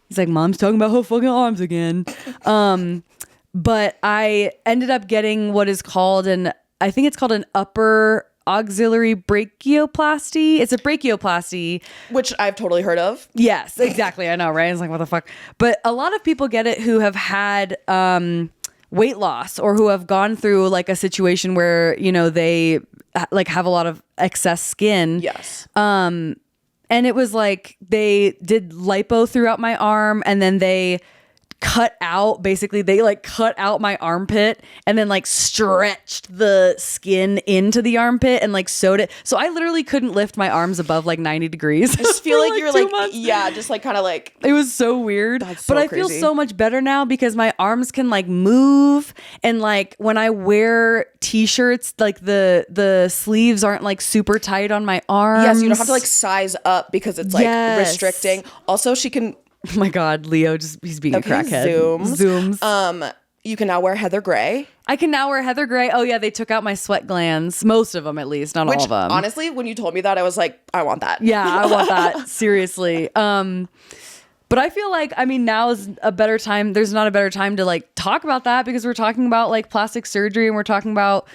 He's like, Mom's talking about her fucking arms again. But I ended up getting what is called I think it's called an upper auxiliary brachioplasty. It's a brachioplasty, which I've totally heard of. Yes, exactly. I know, right? It's like, what the fuck? But a lot of people get it who have had weight loss or who have gone through like a situation where, you know, they like have a lot of excess skin. Yes. And it was like they did lipo throughout my arm, and then they cut out my armpit and then like stretched the skin into the armpit and like sewed it. So I literally couldn't lift my arms above like 90 degrees. I just feel like you're like, yeah, just like kind of like. It was so weird. That's so but I crazy. feel so much better now because my arms can like move, and like when I wear t-shirts, like the sleeves aren't like super tight on my arms. Yes, you don't have to like size up because it's like restricting. Also, she can. Oh my God, Leo, he's being a crackhead. Zooms. You can now wear heather gray. I can now wear heather gray. Oh yeah, they took out my sweat glands. Most of them, at least, not all of them. Honestly, when you told me that, I was like, I want that. Yeah, I want that. Seriously. But I feel like, I mean, now is a better time. There's not a better time to like talk about that because we're talking about like plastic surgery, and we're talking about,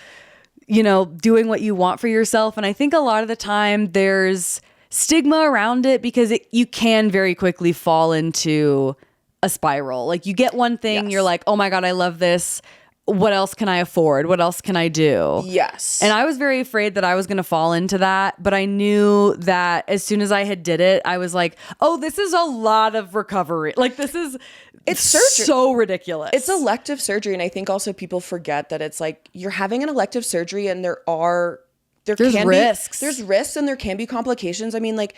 you know, doing what you want for yourself. And I think a lot of the time there's stigma around it because you can very quickly fall into a spiral. Like you get one thing, you're like, oh my God, I love this. What else can I afford? What else can I do? Yes. And I was very afraid that I was going to fall into that. But I knew that as soon as I had did it, I was like, oh, this is a lot of recovery. Like it's surgery. So ridiculous. It's elective surgery. And I think also people forget that it's like you're having an elective surgery and there's risks. There's risks and there can be complications. I mean, like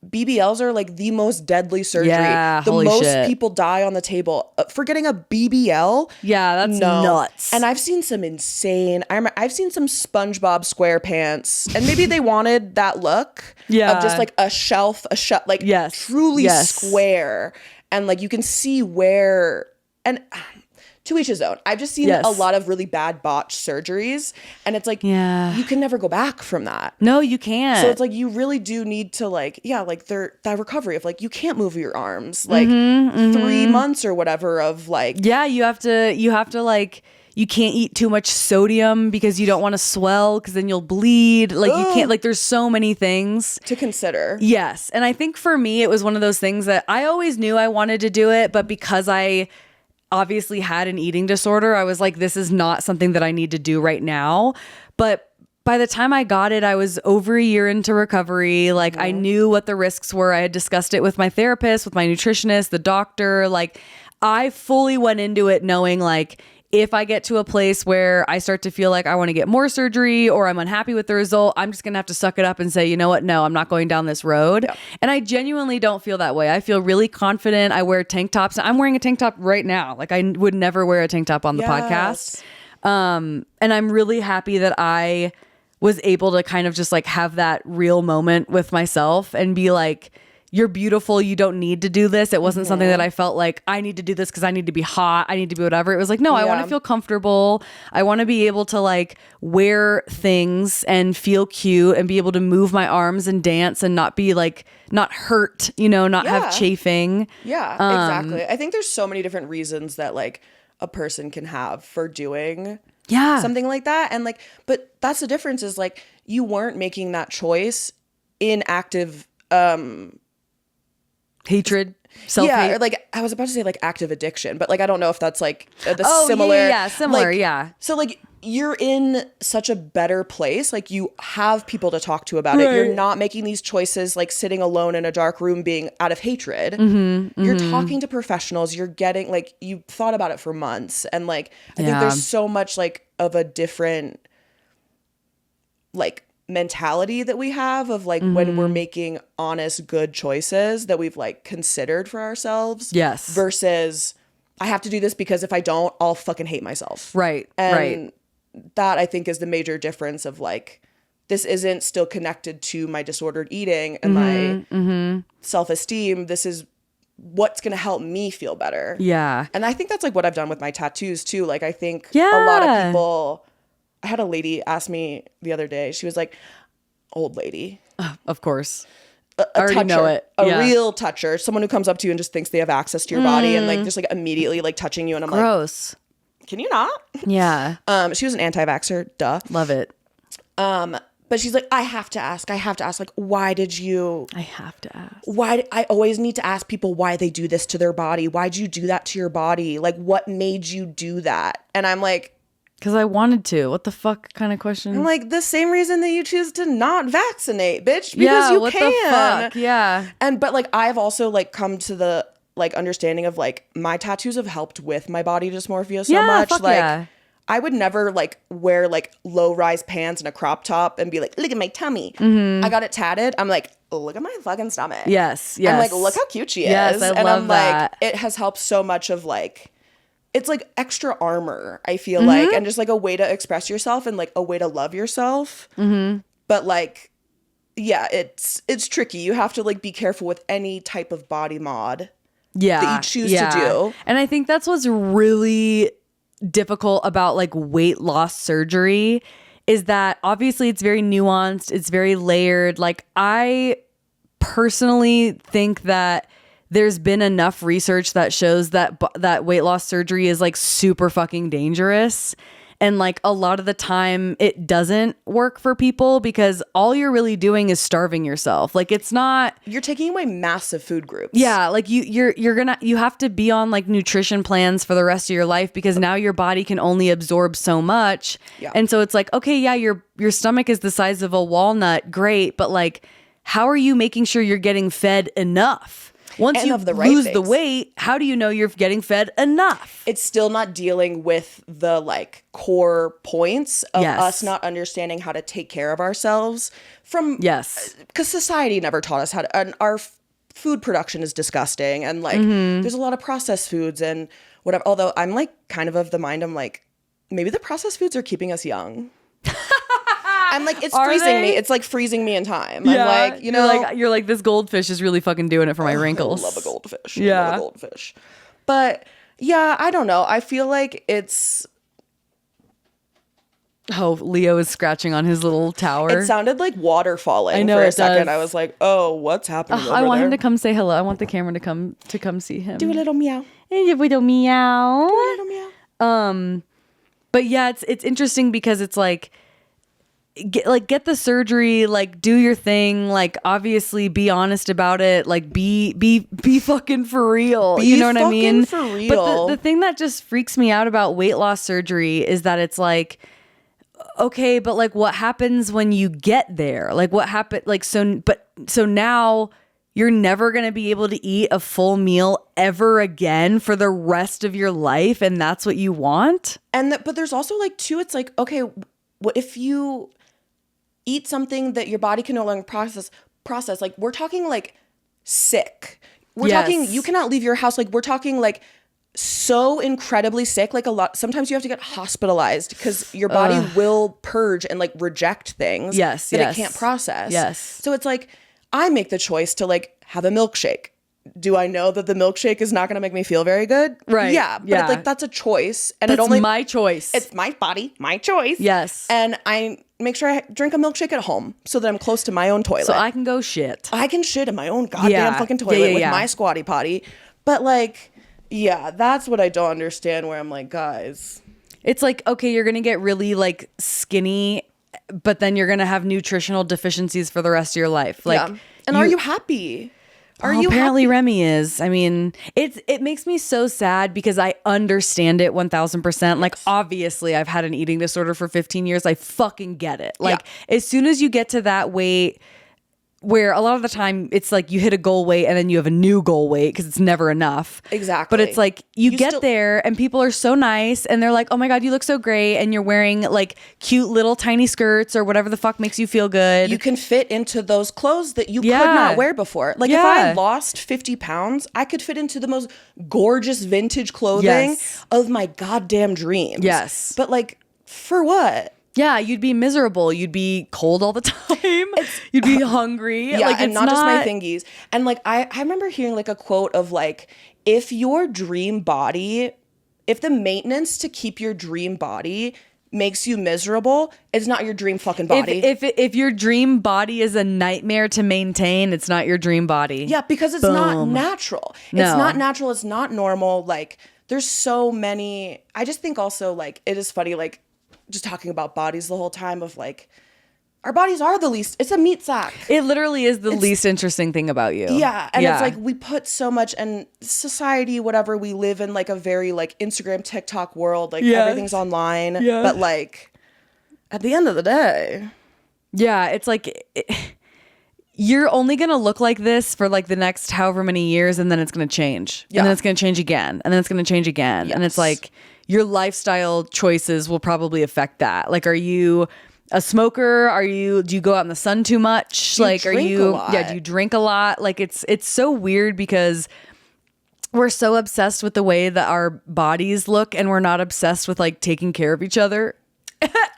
BBLs are like the most deadly surgery. Yeah, the holy most shit. people die on the table for getting a BBL. Yeah, that's nuts. And I've seen some insane. I've seen some SpongeBob SquarePants, and maybe they wanted that look of just like a shelf, like truly square, and like you can see where and. To each his own. I've just seen a lot of really bad botched surgeries, and it's like you can never go back from that. No, you can't. So it's like you really do need to like that recovery of like you can't move your arms like 3 months or whatever of like you have to like you can't eat too much sodium because you don't want to swell because then you'll bleed. Like you can't like there's so many things to consider. Yes, and I think for me it was one of those things that I always knew I wanted to do it, but because I obviously had an eating disorder, I was like, this is not something that I need to do right now. But by the time I got it, I was over a year into recovery. Like I knew what the risks were. I had discussed it with my therapist, with my nutritionist, the doctor. Like I fully went into it knowing like if I get to a place where I start to feel like I want to get more surgery or I'm unhappy with the result, I'm just going to have to suck it up and say, you know what? No, I'm not going down this road. Yeah. And I genuinely don't feel that way. I feel really confident. I wear tank tops. I'm wearing a tank top right now. Like I would never wear a tank top on the podcast. And I'm really happy that I was able to kind of just like have that real moment with myself and be like, you're beautiful. You don't need to do this. It wasn't something that I felt like I need to do this because I need to be hot. I need to be whatever. It was like, no, I want to feel comfortable. I want to be able to like wear things and feel cute and be able to move my arms and dance and not be like, not hurt, not have chafing. Yeah, exactly. I think there's so many different reasons that like a person can have for doing something like that. And like, but that's the difference is like, you weren't making that choice in active, hatred, self-hate. Yeah, or like I was about to say like active addiction, but like I don't know if that's like the similar. Similar, like, So like you're in such a better place. Like you have people to talk to about it. You're not making these choices like sitting alone in a dark room being out of hatred. You're talking to professionals. You're getting like you thought about it for months, and like I think there's so much like of a different like mentality that we have of like when we're making honest good choices that we've like considered for ourselves versus I have to do this because if I don't I'll fucking hate myself, and that I think is the major difference of like this isn't still connected to my disordered eating and my self-esteem. This is what's going to help me feel better. And I think that's like what I've done with my tattoos too. Like I think a lot of people, I had a lady ask me the other day, she was like, old lady. Of course. I already toucher, know it. A real toucher. Someone who comes up to you and just thinks they have access to your body and like just like immediately like touching you. And I'm gross. Like, can you not? Yeah. She was an anti-vaxxer. Duh. Love it. But she's like, I have to ask, like, why did you? I have to ask. Why? I always need to ask people why they do this to their body. Why'd you do that to your body? Like, what made you do that? And I'm like, because I wanted to. What the fuck kind of question? I'm like, the same reason that you choose to not vaccinate, bitch. Because you what can. The fuck? Yeah. But like, I've also like come to the like understanding of like my tattoos have helped with my body dysmorphia so much. Like, I would never like wear like low rise pants and a crop top and be like, look at my tummy. I got it tatted. I'm like, look at my fucking stomach. Yes. I'm like, look how cute she is. I and love I'm that. like, it has helped so much of like, it's like extra armor, I feel like, and just like a way to express yourself and like a way to love yourself. But like, yeah, it's tricky. You have to like be careful with any type of body mod that you choose to do. And I think that's what's really difficult about like weight loss surgery is that obviously it's very nuanced, it's very layered. Like I personally think that there's been enough research that shows that that weight loss surgery is like super fucking dangerous. And like a lot of the time it doesn't work for people because all you're really doing is starving yourself. Like it's not, you're taking away massive food groups. Yeah. Like you have to be on like nutrition plans for the rest of your life because now your body can only absorb so much. Yeah. And so it's like, okay, yeah, your stomach is the size of a walnut. Great. But like, how are you making sure you're getting fed enough? Once you lose the weight, how do you know you're getting fed enough? It's still not dealing with the like core points of us not understanding how to take care of ourselves from because society never taught us how to, and our food production is disgusting and like there's a lot of processed foods and whatever. Although I'm like kind of the mind, I'm like maybe the processed foods are keeping us young. I'm like, it's freezing me. It's like freezing me in time. Yeah. I'm like, you're like, this goldfish is really fucking doing it for my wrinkles. I love a goldfish. Yeah. I love a goldfish. But yeah, I don't know. I feel like it's. Oh, Leo is scratching on his little tower. It sounded like water falling for a second. Does. I was like, oh, what's happening over I want there? him to come say hello. I want the camera to come see him. Do a little meow. Do a little meow. Do a little meow. But yeah, it's interesting because it's like, get the surgery, like do your thing, like obviously be honest about it, like be fucking for real. You know what I mean? For real. But the thing that just freaks me out about weight loss surgery is that it's like, okay, but like what happens when you get there? Like what happened? Like so now you're never going to be able to eat a full meal ever again for the rest of your life, and that's what you want. But there's also like too, it's like, okay, what if you eat something that your body can no longer process? Like we're talking like sick. We're talking you cannot leave your house. Like we're talking like so incredibly sick. Like sometimes you have to get hospitalized because your body will purge and like reject things that it can't process. Yes. So it's like I make the choice to like have a milkshake. Do I know that the milkshake is not going to make me feel very good? Right. Yeah. But like that's a choice. And it's my choice. It's my body, my choice. Yes. And I make sure I drink a milkshake at home so that I'm close to my own toilet. So I can go shit. I can shit in my own goddamn fucking toilet with my squatty potty. But like, yeah, that's what I don't understand, where I'm like, guys. It's like, okay, you're going to get really like skinny, but then you're going to have nutritional deficiencies for the rest of your life. Like, and are you happy? Apparently Remi is. I mean, it makes me so sad because I understand it 1000%. Like, obviously I've had an eating disorder for 15 years. I fucking get it. Like, as soon as you get to that weight, where a lot of the time it's like you hit a goal weight and then you have a new goal weight because it's never enough. Exactly. But it's like you get there and people are so nice and they're like, oh my God, you look so great. And you're wearing like cute little tiny skirts or whatever the fuck makes you feel good. You can fit into those clothes that you could not wear before. Like if I lost 50 pounds, I could fit into the most gorgeous vintage clothing of my goddamn dreams. Yes. But like, for what? Yeah, you'd be miserable. You'd be cold all the time. You'd be hungry. Yeah, like, and not just my thingies. And like I remember hearing like a quote of like, if your dream body, if the maintenance to keep your dream body makes you miserable, it's not your dream fucking body. If your dream body is a nightmare to maintain, it's not your dream body. Yeah, because it's not natural. No. It's not natural. It's not normal. Like there's so many. I just think also like it is funny like just talking about bodies the whole time of like our bodies are the least, it's a meat sack. It literally is the least interesting thing about you. Yeah. And it's like we put so much in society, whatever, we live in like a very like Instagram, TikTok world, like everything's online. Yeah. But like at the end of the day. Yeah, it's like you're only going to look like this for like the next however many years and then it's going to change. Yeah. And then it's going to change again. And then it's going to change again. Yes. And it's like your lifestyle choices will probably affect that. Like, are you a smoker? Do you go out in the sun too much? Do you drink a lot? Like it's so weird because we're so obsessed with the way that our bodies look and we're not obsessed with like taking care of each other.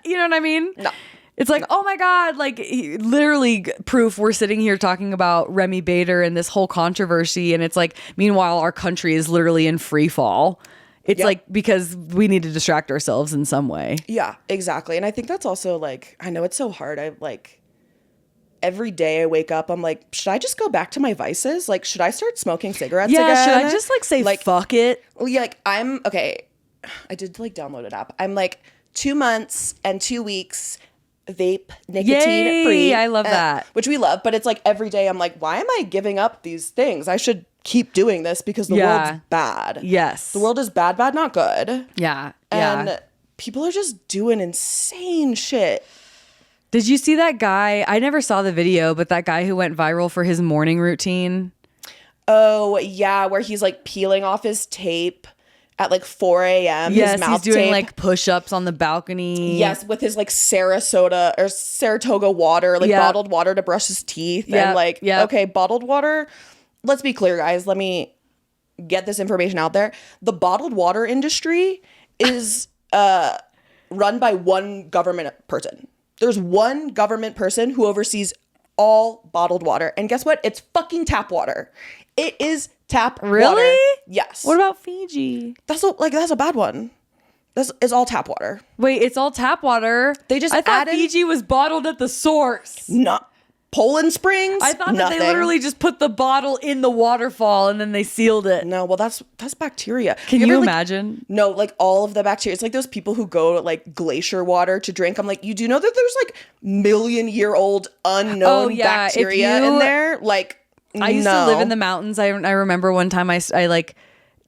You know what I mean? No. It's like, oh my God, like literally proof we're sitting here talking about Remi Bader and this whole controversy. And it's like, meanwhile, our country is literally in free fall. It's like because we need to distract ourselves in some way. Yeah, exactly. And I think that's also like, I know it's so hard. I like every day I wake up, I'm like, should I just go back to my vices? Like, should I start smoking cigarettes again? Yeah, should I just like say like, fuck it? Well, yeah, like I did like download an app. I'm like 2 months and 2 weeks vape nicotine free. I love that. Which we love, but it's like every day I'm like, why am I giving up these things? I should keep doing this because the world's bad. Yes. The world is bad, not good. Yeah. And people are just doing insane shit. Did you see that guy? I never saw the video, but that guy who went viral for his morning routine. Oh, yeah, where he's like peeling off his tape at like 4 a.m. Yes, his mouth he's doing tape. Like push-ups on the balcony. Yes, with his like Saratoga water, like bottled water to brush his teeth. And like, okay, bottled water. Let's be clear, guys. Let me get this information out there. The bottled water industry is run by one government person. There's one government person who oversees all bottled water. And guess what? It's fucking tap water. It is tap water. Really? Yes. What about Fiji? That's a bad one. It's all tap water. Wait, it's all tap water? I thought Fiji was bottled at the source. No. Poland Springs? I thought that they literally just put the bottle in the waterfall and then they sealed it. No, well, that's bacteria. Can you imagine? No, like all of the bacteria. It's like those people who go to like glacier water to drink. I'm like, you do know that there's like million-year-old unknown bacteria in there? Like, I used to live in the mountains. I remember one time I like,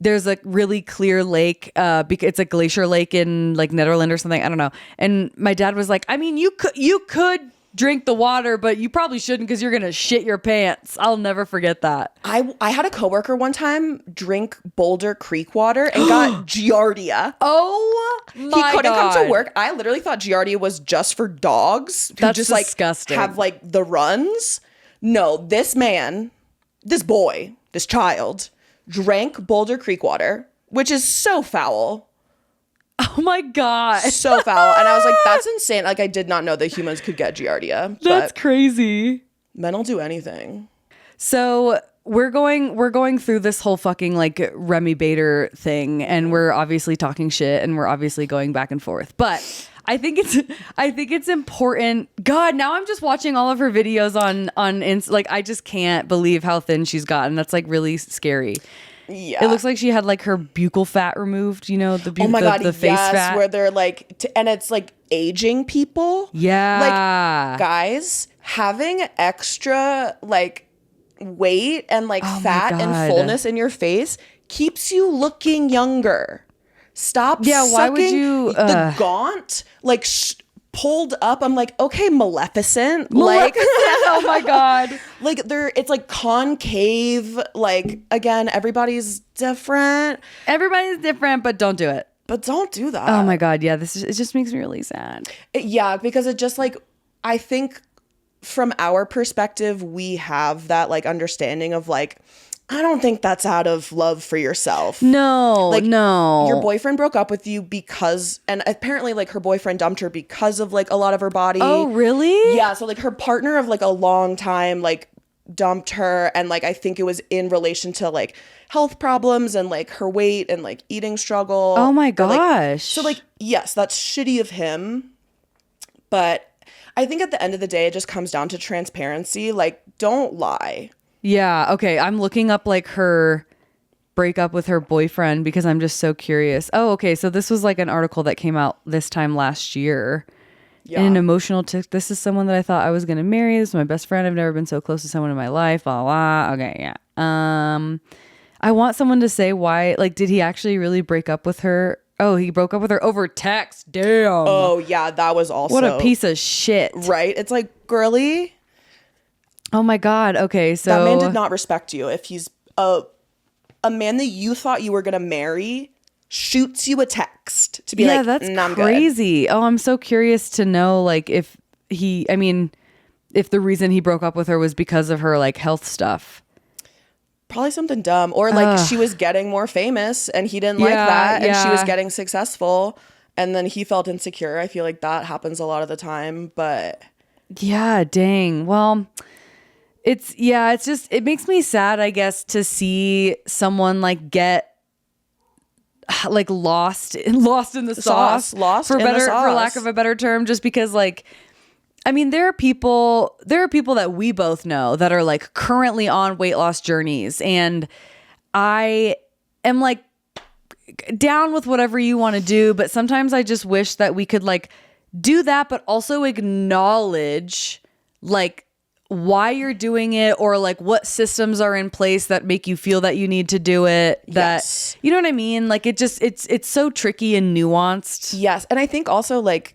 there's a really clear lake, because it's a glacier lake in like Netherlands or something. I don't know. And my dad was like, I mean, you could drink the water, but you probably shouldn't because you're going to shit your pants. I'll never forget that. I had a coworker one time drink Boulder Creek water and got giardia. Oh my God. He couldn't come to work. I literally thought giardia was just for dogs who That's just disgusting. have like the runs. No, this man, this boy, this child drank Boulder Creek water, which is so foul. Oh my God. So foul. And I was like, that's insane. Like, I did not know that humans could get giardia. That's crazy. Men will do anything. So we're going through this whole fucking like Remi Bader thing, and we're obviously talking shit, and we're obviously going back and forth. But I think it's important. God, now I'm just watching all of her videos on like I just can't believe how thin she's gotten. That's like really scary. Yeah. It looks like she had like her buccal fat removed, you know, the oh my God, the face fat. where they're like, and it's like aging people. Yeah. Like, guys, having extra like weight and like fat and fullness in your face keeps you looking younger. Stop why would you the gaunt, like pulled up. I'm like, okay, Maleficent. Like, oh my God. Like it's like concave. Like, again, everybody's different. Everybody's different, but don't do it. But don't do that. Oh my God. Yeah. It just makes me really sad. Yeah, because it just like, I think from our perspective, we have that like understanding of like, I don't think that's out of love for yourself. No, like, no. Your boyfriend broke up with you because, and apparently like her boyfriend dumped her because of like a lot of her body. Oh, really? Yeah. So like her partner of like a long time like dumped her, and like I think it was in relation to like health problems and like her weight and like eating struggle. Oh my gosh. Like, so like, yes, that's shitty of him. But I think at the end of the day, it just comes down to transparency. Like, don't lie. Yeah. Okay. I'm looking up like her breakup with her boyfriend because I'm just so curious. Oh, okay. So this was like an article that came out this time last year. Yeah. In an emotional this is someone that I thought I was going to marry. This is my best friend. I've never been so close to someone in my life. Blah, blah. Okay. Yeah. I want someone to say why, like, did he actually really break up with her? Oh, he broke up with her over text. Damn. Oh, yeah. That was also. What a piece of shit. Right? It's like, girly. Oh my God. Okay, so that man did not respect you. If he's a man that you thought you were gonna marry shoots you a text to be like, that's nah, I'm crazy. Good. Oh, I'm so curious to know like if if the reason he broke up with her was because of her like health stuff. Probably something dumb, or like she was getting more famous and he didn't like that, and she was getting successful and then he felt insecure. I feel like that happens a lot of the time, but yeah, dang. Well, it makes me sad, I guess, to see someone like get like lost in the sauce, for lack of a better term, just because like, I mean, there are people that we both know that are like currently on weight loss journeys, and I am like down with whatever you want to do, but sometimes I just wish that we could like do that, but also acknowledge like why you're doing it, or like what systems are in place that make you feel that you need to do it. That, you know what I mean? Like it's so tricky and nuanced. Yes. And I think also like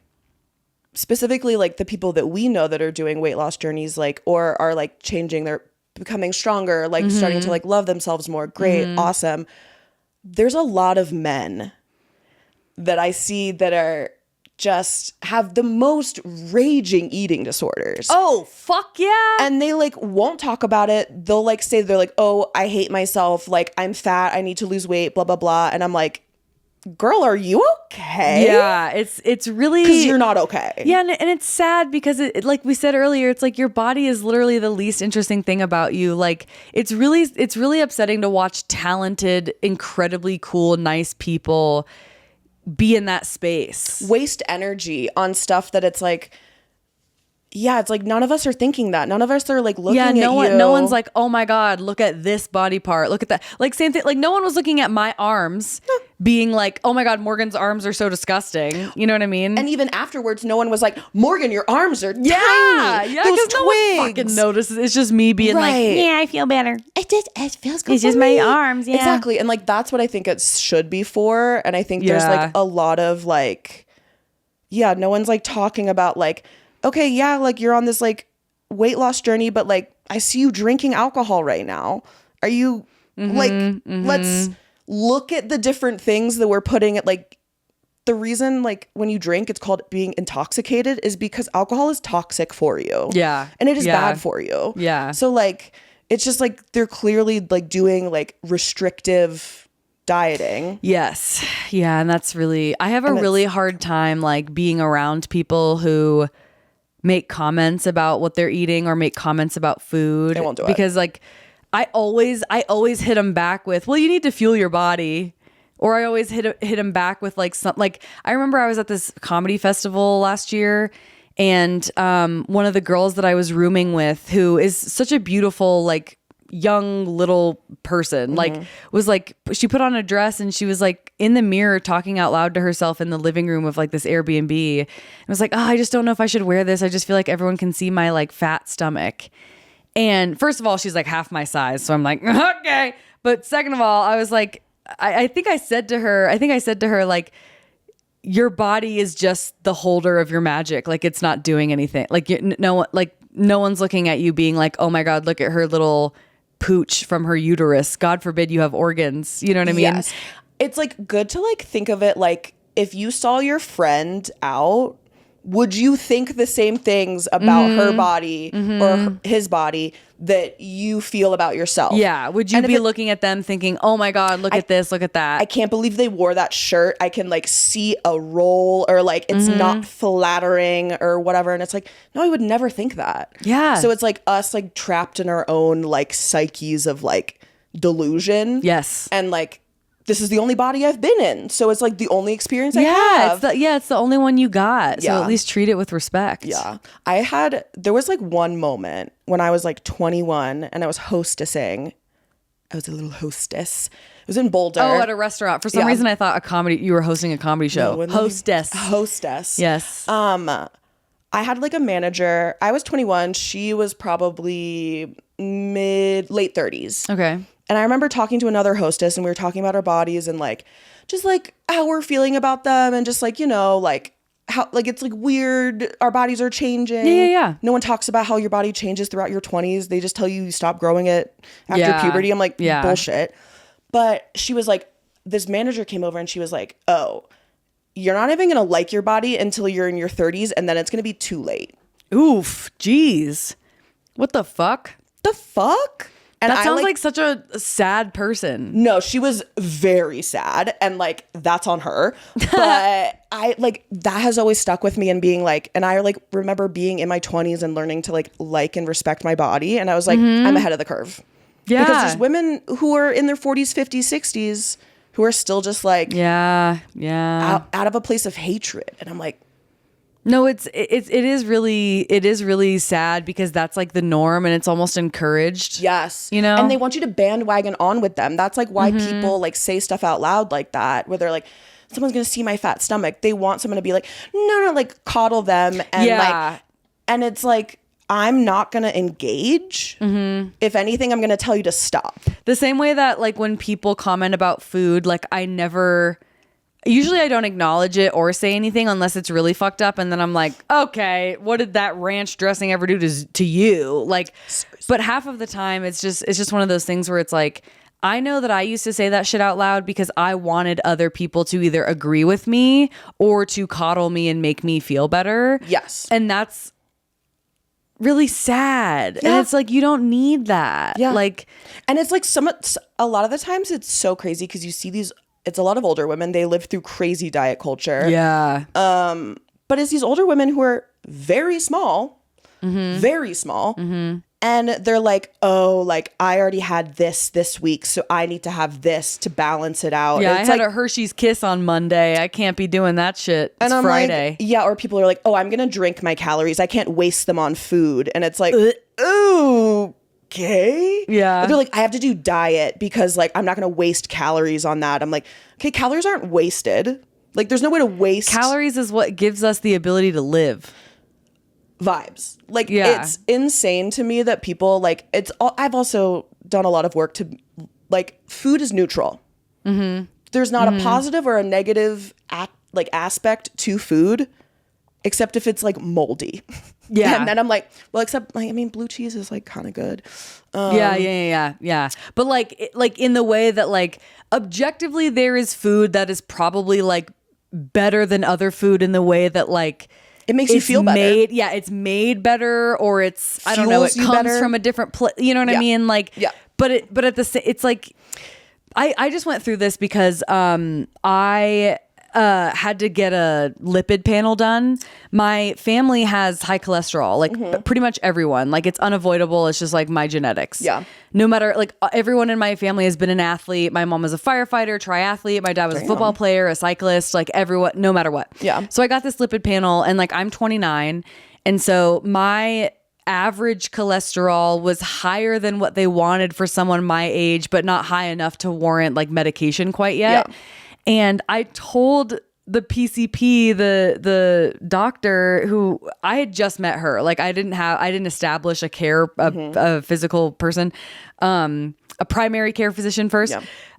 specifically like the people that we know that are doing weight loss journeys, like, or are like changing, they're becoming stronger, like starting to like love themselves more. Great. Awesome. There's a lot of men that I see that are just have the most raging eating disorders. Oh, fuck yeah. And they like won't talk about it. They'll like say, they're like, oh, I hate myself. Like, I'm fat. I need to lose weight, blah, blah, blah. And I'm like, girl, are you okay? Yeah, it's really, because you're not okay. Yeah, and it's sad because it, like we said earlier, it's like your body is literally the least interesting thing about you. Like it's really upsetting to watch talented, incredibly cool, nice people be in that space, waste energy on stuff that it's like, yeah, it's like none of us are thinking that. None of us are like looking at you. No one's like, oh my God, look at this body part. Look at that. Like same thing. Like no one was looking at my arms being like, oh my God, Morgan's arms are so disgusting. You know what I mean? And even afterwards, no one was like, Morgan, your arms are tiny. Yeah, those twigs. No one fucking notices. It's just me being like, yeah, I feel better. It feels good. It's just my arms. Yeah, exactly. And like that's what I think it should be for. And I think there's like a lot of like, yeah, no one's like talking about like, okay, yeah, like you're on this like weight loss journey, but like I see you drinking alcohol right now. Are you let's look at the different things that we're putting at like the reason like when you drink it's called being intoxicated is because alcohol is toxic for you. Yeah. And it is bad for you. Yeah. So like it's just like they're clearly like doing like restrictive dieting. Yes. Yeah. And that's really, I have a really hard time like being around people who make comments about what they're eating or make comments about food. They won't do it. Because like I always hit them back with, well, you need to fuel your body. Or I always hit him back with like some, like I remember I was at this comedy festival last year, and one of the girls that I was rooming with, who is such a beautiful like young little person, like was like, she put on a dress and she was like in the mirror talking out loud to herself in the living room of like this Airbnb. I was like, oh, I just don't know if I should wear this. I just feel like everyone can see my like fat stomach. And first of all, she's like half my size, so I'm like, okay. But second of all, I was like, I think I said to her, like, your body is just the holder of your magic. Like, it's not doing anything. Like, no one's looking at you being like, oh my God, look at her little pooch from her uterus. God forbid you have organs. You know what I mean? Yes. It's like good to like think of it like if you saw your friend out, would you think the same things about her body or his body that you feel about yourself? Yeah. Would you be looking at them thinking, oh my God, look at this, look at that. I can't believe they wore that shirt. I can like see a roll or like it's not flattering or whatever. And it's like, no, I would never think that. Yeah. So it's like us like trapped in our own like psyches of like delusion. Yes. And like, this is the only body I've been in. So it's like the only experience I have. It's the only one you got. So Yeah. at least treat it with respect. Yeah. There was like one moment when I was like 21 and I was hostessing. I was a little hostess. It was in Boulder. Oh, at a restaurant. For some reason, I thought you were hosting a comedy show. No, Hostess. Yes. I had like a manager. I was 21. She was probably late 30s. Okay. And I remember talking to another hostess and we were talking about our bodies and like, just like how we're feeling about them and just like, you know, like how, like, it's like weird. Our bodies are changing. Yeah. No one talks about how your body changes throughout your 20s. They just tell you stop growing it after puberty. I'm like, bullshit. But she was like, this manager came over and she was like, oh, you're not even going to like your body until you're in your 30s and then it's going to be too late. Oof. Jeez. What the fuck? The fuck? And that sounds like such a sad person. No, she was very sad and like that's on her. But I like that has always stuck with me and being like, and I like remember being in my 20s and learning to like and respect my body. And I was like, I'm ahead of the curve. Yeah. Because there's women who are in their 40s, 50s, 60s who are still just like out of a place of hatred. And I'm like, no, it is really sad because that's like the norm and it's almost encouraged. Yes. You know? And they want you to bandwagon on with them. That's like why people like say stuff out loud like that, where they're like, someone's going to see my fat stomach. They want someone to be like, no, like coddle them. And like, and it's like, I'm not going to engage. If anything, I'm going to tell you to stop. The same way that like when people comment about food, like usually I don't acknowledge it or say anything unless it's really fucked up. And then I'm like, okay, what did that ranch dressing ever do to you? Like, but half of the time it's just one of those things where it's like, I know that I used to say that shit out loud because I wanted other people to either agree with me or to coddle me and make me feel better. Yes. And that's really sad. Yeah. And it's like, you don't need that. Yeah. Like, and it's like a lot of the times it's so crazy because you see it's a lot of older women. They live through crazy diet culture. yeah. But it's these older women who are very small, very small. And they're like, oh, like I already had this week, so I need to have this to balance it out. Yeah, it's I had like, a Hershey's Kiss on Monday. I can't be doing that shit. It's and I'm Friday. like, yeah, or people are like, oh, I'm going to drink my calories. I can't waste them on food. And it's like, ooh. Okay. Yeah. They're like, I have to do diet because like I'm not going to waste calories on that. I'm like, okay, calories aren't wasted. Like there's no way to waste Calories is what gives us the ability to live. Vibes. Like it's insane to me that people like I've also done a lot of work to like food is neutral. There's not a positive or a negative aspect to food. except if it's like moldy. Yeah. And then I'm like, well, except like, I mean, blue cheese is like kind of good. Yeah. But like in the way that like objectively there is food that is probably like better than other food in the way that like it makes you feel better. It's made better, or it's I don't know, it comes from a different place. You know what I mean? Like, but at the same, it's like I just went through this because I had to get a lipid panel done. My family has high cholesterol, like pretty much everyone. Like it's unavoidable. It's just like my genetics. Yeah. No matter, like everyone in my family has been an athlete. My mom was a firefighter, triathlete. My dad was a football player, a cyclist, like everyone, no matter what. Yeah. So I got this lipid panel and like I'm 29. And so my average cholesterol was higher than what they wanted for someone my age, but not high enough to warrant like medication quite yet. Yeah. And I told the PCP, the doctor, who I had just met her. Like I didn't establish a physical person, a primary care physician first.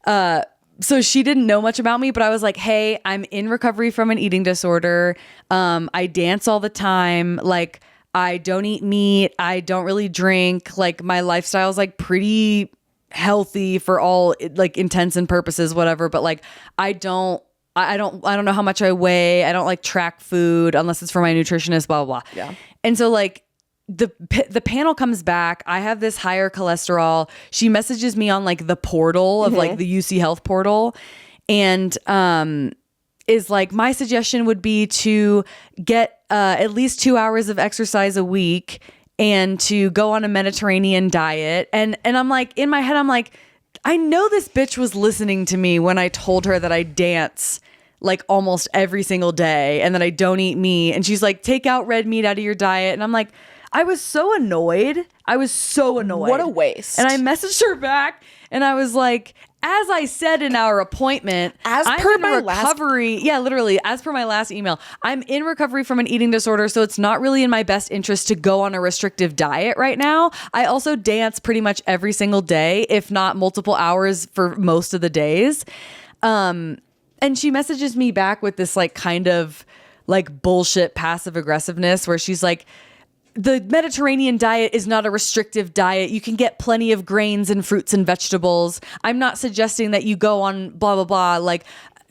Yeah. So she didn't know much about me, but I was like, hey, I'm in recovery from an eating disorder. I dance all the time. Like I don't eat meat. I don't really drink. Like my lifestyle is like pretty healthy for all like intents and purposes, whatever. But like, I don't know how much I weigh. I don't like track food unless it's for my nutritionist, blah, blah, blah. Yeah. And so like the panel comes back. I have this higher cholesterol. She messages me on like the portal of like the UC Health portal. And, is like, my suggestion would be to get, at least 2 hours of exercise a week and to go on a Mediterranean diet. And I'm like, in my head, I'm like, I know this bitch was listening to me when I told her that I dance like almost every single day and that I don't eat meat. And she's like, take out red meat out of your diet. And I'm like, I was so annoyed. What a waste. And I messaged her back and I was like, as I said in our appointment, literally, as per my last email, I'm in recovery from an eating disorder, so it's not really in my best interest to go on a restrictive diet right now. I also dance pretty much every single day, if not multiple hours for most of the days. And she messages me back with this like kind of like bullshit passive aggressiveness where she's like, the Mediterranean diet is not a restrictive diet. You can get plenty of grains and fruits and vegetables. I'm not suggesting that you go on blah, blah, blah. Like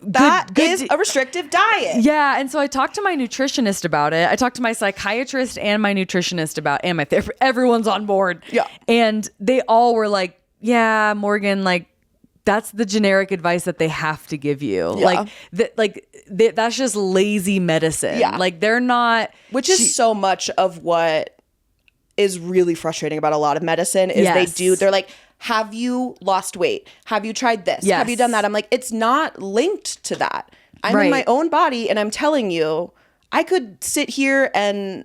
that is a restrictive diet. Yeah. And so I talked to my nutritionist about it. I talked to my psychiatrist and my nutritionist and my therapist. Everyone's on board. Yeah. And they all were like, yeah, Morgan, like, that's the generic advice that they have to give you. Yeah. That's just lazy medicine. Yeah. Like they're not, which is so much of what is really frustrating about a lot of medicine is they're like, have you lost weight? Have you tried this? Yes. Have you done that? I'm like, it's not linked to that. I'm in my own body and I'm telling you, I could sit here and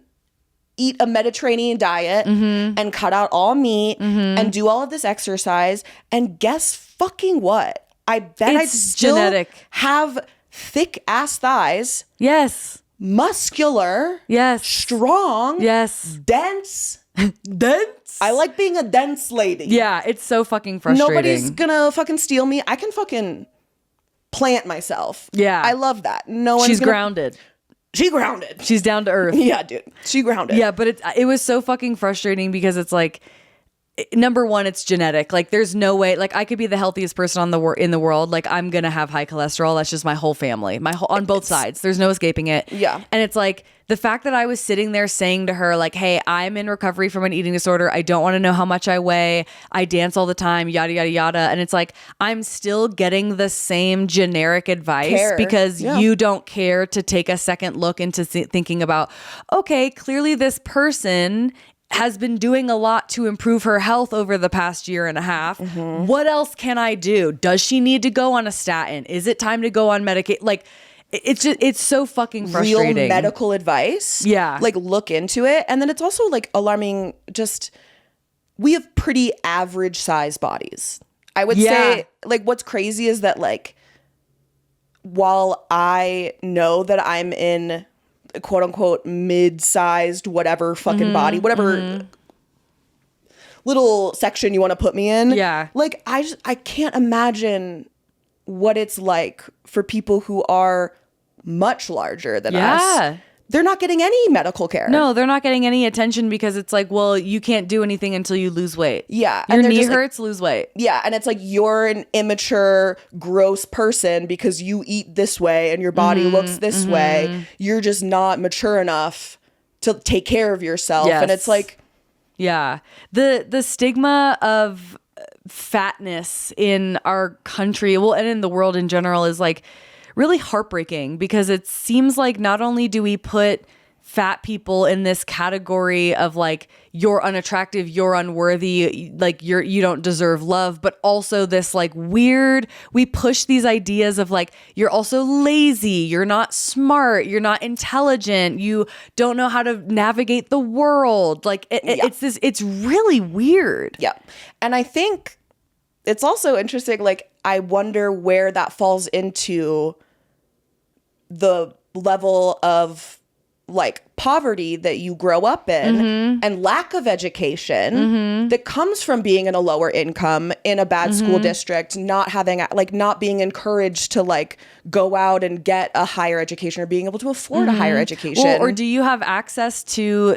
eat a Mediterranean diet and cut out all meat and do all of this exercise. And guess fucking what? I bet I'd still have thick ass thighs. Yes. Muscular. Yes. Strong. Yes. Dense. Dense. I like being a dense lady. Yeah, it's so fucking frustrating. Nobody's gonna fucking steal me. I can fucking plant myself. Yeah. I love that. No one's grounded. She grounded. She's down to earth. Yeah, dude. She grounded. Yeah, but it was so fucking frustrating because it's like, number one, it's genetic. Like there's no way, like I could be the healthiest person in the world. Like I'm going to have high cholesterol. That's just my whole family, on both sides. There's no escaping it. Yeah. And it's like the fact that I was sitting there saying to her like, hey, I'm in recovery from an eating disorder. I don't want to know how much I weigh. I dance all the time, yada, yada, yada. And it's like, I'm still getting the same generic advice because you don't care to take a second look into thinking about, okay, clearly this person has been doing a lot to improve her health over the past year and a half. What else can I do? Does she need to go on a statin? Is it time to go on medication? Like, it's so fucking frustrating. Real medical advice. Yeah. Like, look into it. And then it's also like alarming. Just, we have pretty average size bodies. I would say, like, what's crazy is that, like, while I know that I'm in quote unquote mid-sized whatever fucking body, whatever little section you want to put me in. Yeah. Like I can't imagine what it's like for people who are much larger than us they're not getting any medical care. No, they're not getting any attention because it's like, well, you can't do anything until you lose weight. Yeah. Your and knee just hurts, lose weight. Yeah. And it's like, you're an immature, gross person because you eat this way and your body looks this way. You're just not mature enough to take care of yourself. Yes. And it's like, yeah. The stigma of fatness in our country, well, and in the world in general, is like really heartbreaking because it seems like not only do we put fat people in this category of like, you're unattractive, you're unworthy, like you don't deserve love, but also this like weird, we push these ideas of like, you're also lazy, you're not smart, you're not intelligent, you don't know how to navigate the world. Like it's really weird. Yeah. And I think it's also interesting, like, I wonder where that falls into the level of like poverty that you grow up in and lack of education that comes from being in a lower income in a bad school district, not having like not being encouraged to like go out and get a higher education or being able to afford a higher education. Well, or do you have access to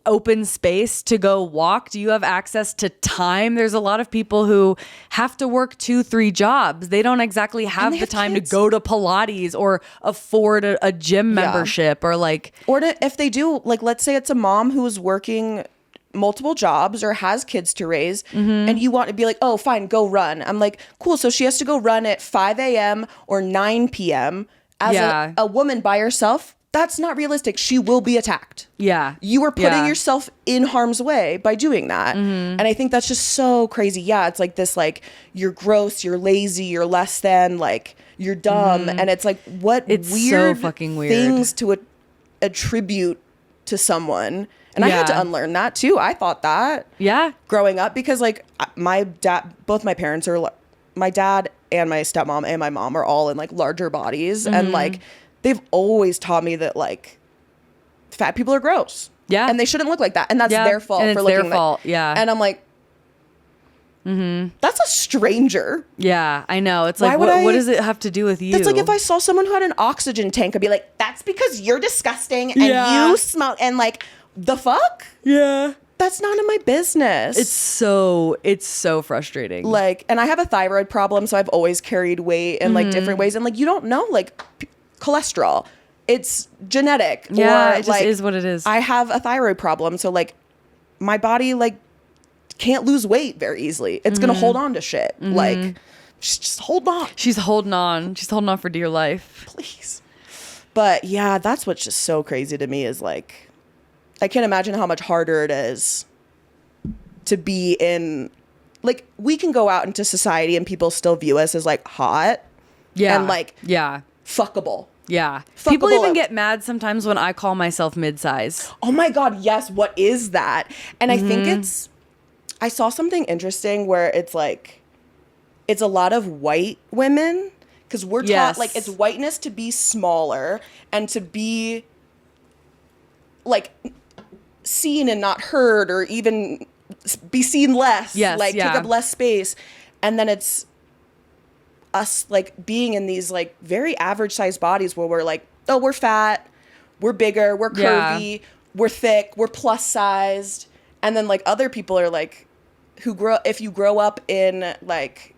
open space to go walk? Do you have access to time? There's a lot of people who have to work 2-3 jobs. They don't exactly have the time to go to Pilates or afford a gym membership or like, or if they do, like, let's say it's a mom who's working multiple jobs or has kids to raise and you want to be like, oh, fine, go run. I'm like, cool. So she has to go run at 5 a.m. or 9 p.m. as a woman by herself. That's not realistic. She will be attacked. Yeah. You are putting yourself in harm's way by doing that. And I think that's just so crazy. Yeah. It's like this, like, you're gross, you're lazy, you're less than, like, you're dumb. And it's like, it's weird, so fucking weird things to attribute to someone. And I had to unlearn that too. I thought that. Yeah. Growing up, because like both my parents are, my dad and my stepmom and my mom are all in like larger bodies. And like, they've always taught me that like fat people are gross. Yeah. And they shouldn't look like that. And that's their fault for looking their fault. Yeah. And I'm like, that's a stranger. Yeah, I know. It's like, what does it have to do with you? It's like if I saw someone who had an oxygen tank, I'd be like, that's because you're disgusting and you smoke and like, the fuck? Yeah. That's none of my business. It's so frustrating. Like, and I have a thyroid problem, so I've always carried weight in like different ways. And like, you don't know, like, cholesterol, it's genetic. Yeah, or, it just like, is what it is. I have a thyroid problem, so like my body like can't lose weight very easily. It's gonna hold on to shit. Like, just hold on. She's holding on for dear life. Please. But yeah, that's what's just so crazy to me is like, I can't imagine how much harder it is to be in, like, we can go out into society and people still view us as like hot. Yeah. And like, fuckable. Yeah. People even get mad sometimes when I call myself mid-size. Oh my God, yes. What is that? And I think I saw something interesting where it's like, it's a lot of white women because we're taught like it's whiteness to be smaller and to be like seen and not heard or even be seen less, take up less space. And then it's us like being in these like very average sized bodies where we're like, oh, we're fat, we're bigger, we're curvy, we're thick, we're plus sized. And then like other people are like, if you grow up in like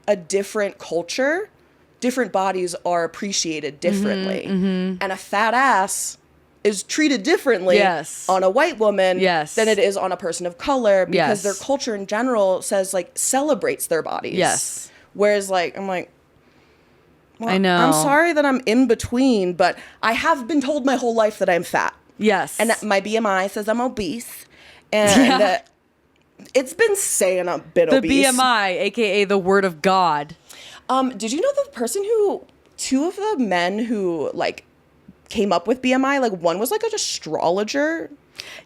a different culture, different bodies are appreciated differently. And a fat ass is treated differently on a white woman than it is on a person of color because their culture in general says like celebrates their bodies. Whereas like, I'm like, well, I know. I'm sorry that I'm in between, but I have been told my whole life that I'm fat. Yes. And that my BMI says I'm obese. And it's been saying a bit obese. The BMI, aka the word of God. Did you know two of the men who like came up with BMI, like one was like an astrologer.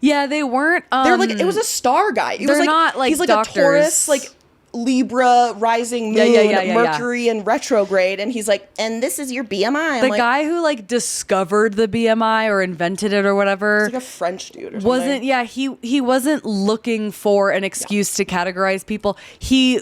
Yeah, they weren't. They're like, it was a star guy. They're not like he's like doctors. a Taurus, like Libra, rising moon, Mercury in retrograde, and he's like, and this is your BMI. The guy who like discovered the BMI or invented it or whatever, it's like a French dude or something. He wasn't looking for an excuse to categorize people. He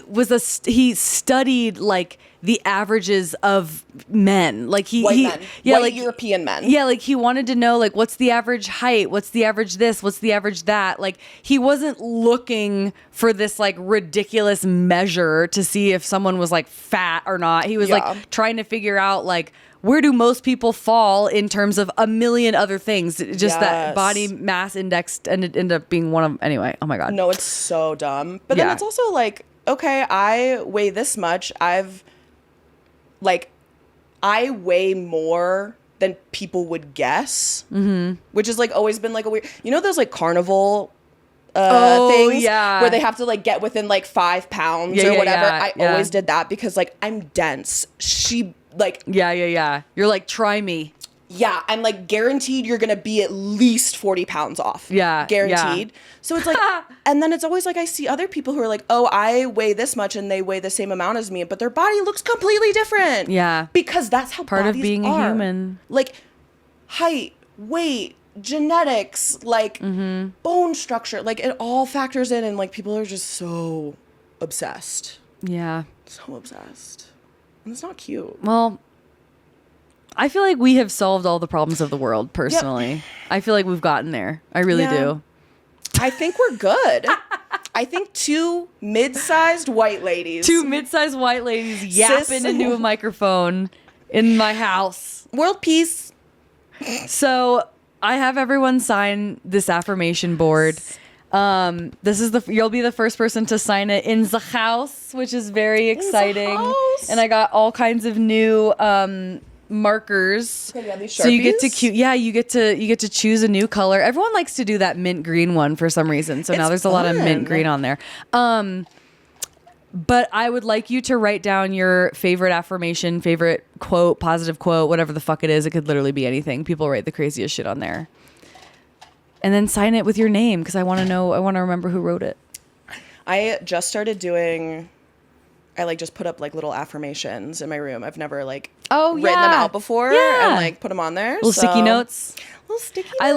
studied like the averages of men. Like White men. White European men. Yeah, like he wanted to know like what's the average height, what's the average this, what's the average that. Like he wasn't looking for this like ridiculous measure to see if someone was like fat or not. He was like trying to figure out like where do most people fall in terms of a million other things? Just that body mass index ended up being one of anyway. Oh my God. No, it's so dumb. But then it's also like, okay, I weigh this much. I weigh more than people would guess, which has like always been like a weird, those like carnival things where they have to like get within like 5 pounds or whatever. I always did that because like I'm dense. You're like, try me. Yeah, I'm like guaranteed you're gonna be at least 40 pounds off. Yeah, guaranteed. So it's like, and then it's always like I see other people who are like, oh, I weigh this much and they weigh the same amount as me, but their body looks completely different. Yeah, because that's how part bodies of being are. a human. Like height, weight, genetics, like bone structure, like it all factors in, and like people are just so obsessed. Yeah, so obsessed, and it's not cute. Well, I feel like we have solved all the problems of the world, personally. Yep. I feel like we've gotten there. I really do. I think we're good. I think two mid-sized white ladies yapping into a microphone in my house. World peace. So I have everyone sign this affirmation board. You'll be the first person to sign it in the house, which is very exciting. And I got all kinds of new markers. Okay, these so you get to choose a new color. Everyone likes to do that mint green one for some reason. So now there's a lot of mint green on there. But I would like you to write down your favorite affirmation, favorite quote, positive quote, whatever the fuck it is. It could literally be anything. People write the craziest shit on there. And then sign it with your name because I want to remember who wrote it. I just started doing, I like just put up like little affirmations in my room. I've never like written them out before and like put them on there. Little sticky notes. Little sticky notes. I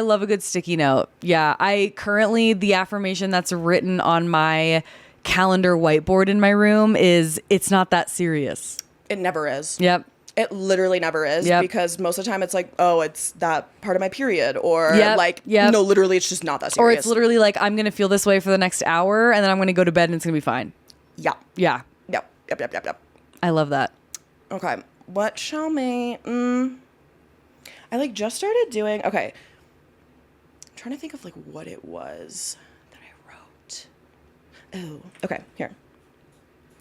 love a good sticky note. Yeah. I currently, the affirmation that's written on my calendar whiteboard in my room is, it's not that serious. It never is. Yep. It literally never is because most of the time it's like, oh, it's that part of my period or no, literally it's just not that serious. Or it's literally like, I'm going to feel this way for the next hour and then I'm going to go to bed and it's going to be fine. Yeah. Yeah. Yep. I love that. Okay. What shall me? I like just started doing, okay. I'm trying to think of like what it was that I wrote. Oh, okay. Here.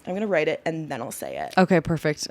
I'm going to write it and then I'll say it. Okay, perfect.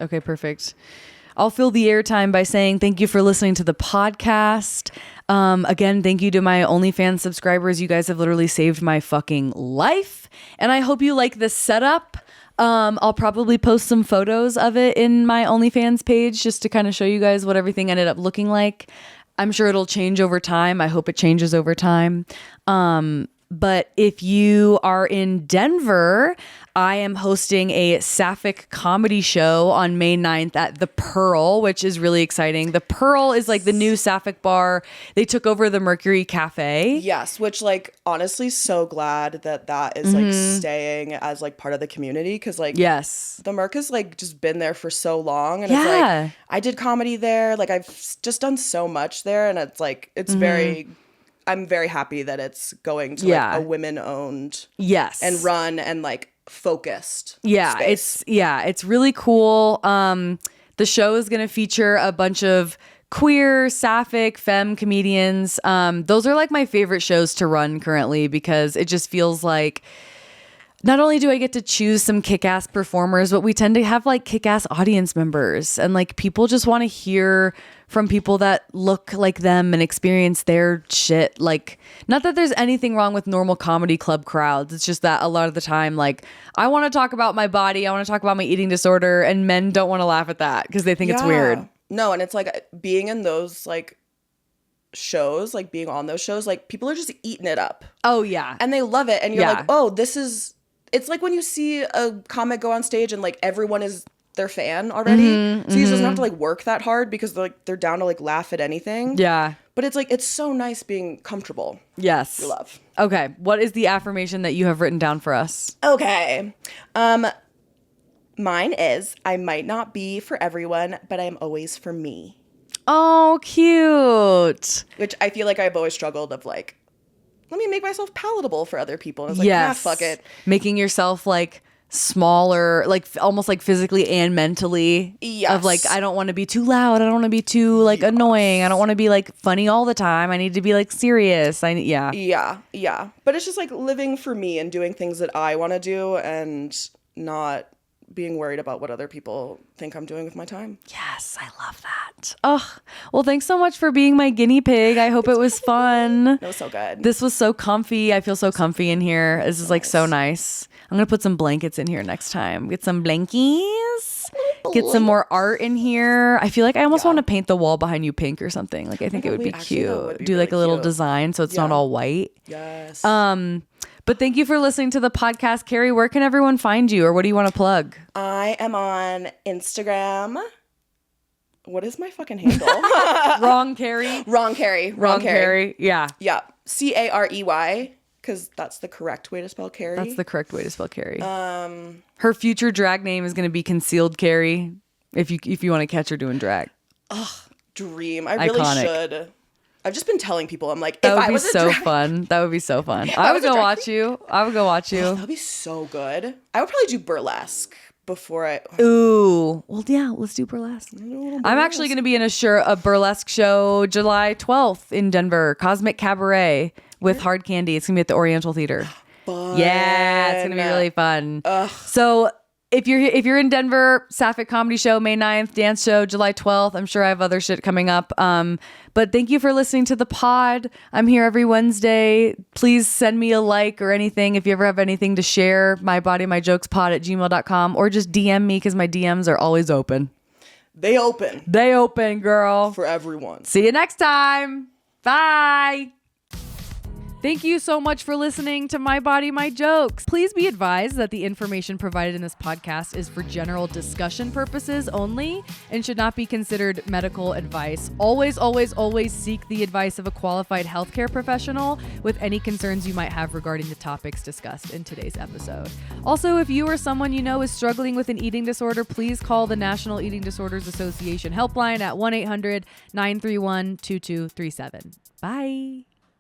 I'll fill the airtime by saying thank you for listening to the podcast. Again, thank you to my OnlyFans subscribers. You guys have literally saved my fucking life. And I hope you like this setup. I'll probably post some photos of it in my OnlyFans page just to kind of show you guys what everything ended up looking like. I'm sure it'll change over time. I hope it changes over time. But if you are in Denver, I am hosting a sapphic comedy show on May 9th at The Pearl, which is really exciting. The Pearl is like the new sapphic bar. They took over the Mercury Cafe. Yes, which like honestly so glad that is like staying as like part of the community because like the Merc has like just been there for so long and it's like I did comedy there. Like I've just done so much there and it's like it's very I'm very happy that it's going to like a women-owned and run and like focused space. It's really cool. The show is going to feature a bunch of queer, sapphic, femme comedians. Those are like my favorite shows to run currently because it just feels like not only do I get to choose some kick-ass performers, but we tend to have like kick-ass audience members and like people just want to hear from people that look like them and experience their shit. Like, not that there's anything wrong with normal comedy club crowds. It's just that a lot of the time, like, I want to talk about my body. I want to talk about my eating disorder and men don't want to laugh at that because they think it's weird. No, and it's like being in those like shows, like being on those shows, like people are just eating it up. Oh, yeah. And they love it. And you're like, oh, this is... It's like when you see a comic go on stage and like everyone is their fan already. So you just don't have to like work that hard because they're down to like laugh at anything. Yeah. But it's like, it's so nice being comfortable. Yes. We love. Okay. What is the affirmation that you have written down for us? Okay. Mine is, I might not be for everyone, but I am always for me. Oh, cute. Which I feel like I've always struggled of like, let me make myself palatable for other people. And it's like, Yes. fuck it. Making yourself like smaller, like almost like physically and mentally. Yes. Of like, I don't want to be too loud. I don't want to be too like annoying. I don't want to be like funny all the time. I need to be like serious. Yeah. But it's just like living for me and doing things that I want to do and not being worried about what other people think I'm doing with my time. Yes, I love that. Oh, well, thanks so much for being my guinea pig. I hope it was fun. It was so good. This was so comfy. I feel so comfy in here. This is like so nice. I'm going to put some blankets in here next time. Get some blankies. Get some more art in here. I feel like I almost want to paint the wall behind you pink or something. Like I think it would be cute. Do like a little design so it's not all white. Yes. But thank you for listening to the podcast. Carey, where can everyone find you or what do you want to plug? I am on Instagram. What is my fucking handle? Wrong Carey. Wrong Carey. Yeah. Yeah. Carey, because that's the correct way to spell Carey. That's the correct way to spell Carey. Her future drag name is going to be Concealed Carey if you want to catch her doing drag. Ugh, dream. I really should. I've just been telling people, I'm like, that would be so fun. That would be so fun. I would go watch you. I would go watch you. That would be so good. I would probably do burlesque before I. Ooh. Well, yeah, let's do burlesque. I'm actually going to be in a burlesque show July 12th in Denver, Cosmic Cabaret with Hard Candy. It's going to be at the Oriental Theater. Fun. Yeah, it's going to be really fun. So if you're in Denver, Sapphic Comedy Show, May 9th, dance show, July 12th. I'm sure I have other shit coming up. But thank you for listening to the pod. I'm here every Wednesday. Please send me a like or anything. If you ever have anything to share, mybodymyjokespod at gmail.com or just DM me because my DMs are always open. They open. They open, girl. For everyone. See you next time. Bye. Thank you so much for listening to My Body, My Jokes. Please be advised that the information provided in this podcast is for general discussion purposes only and should not be considered medical advice. Always, always, always seek the advice of a qualified healthcare professional with any concerns you might have regarding the topics discussed in today's episode. Also, if you or someone you know is struggling with an eating disorder, please call the National Eating Disorders Association helpline at 1-800-931-2237. Bye.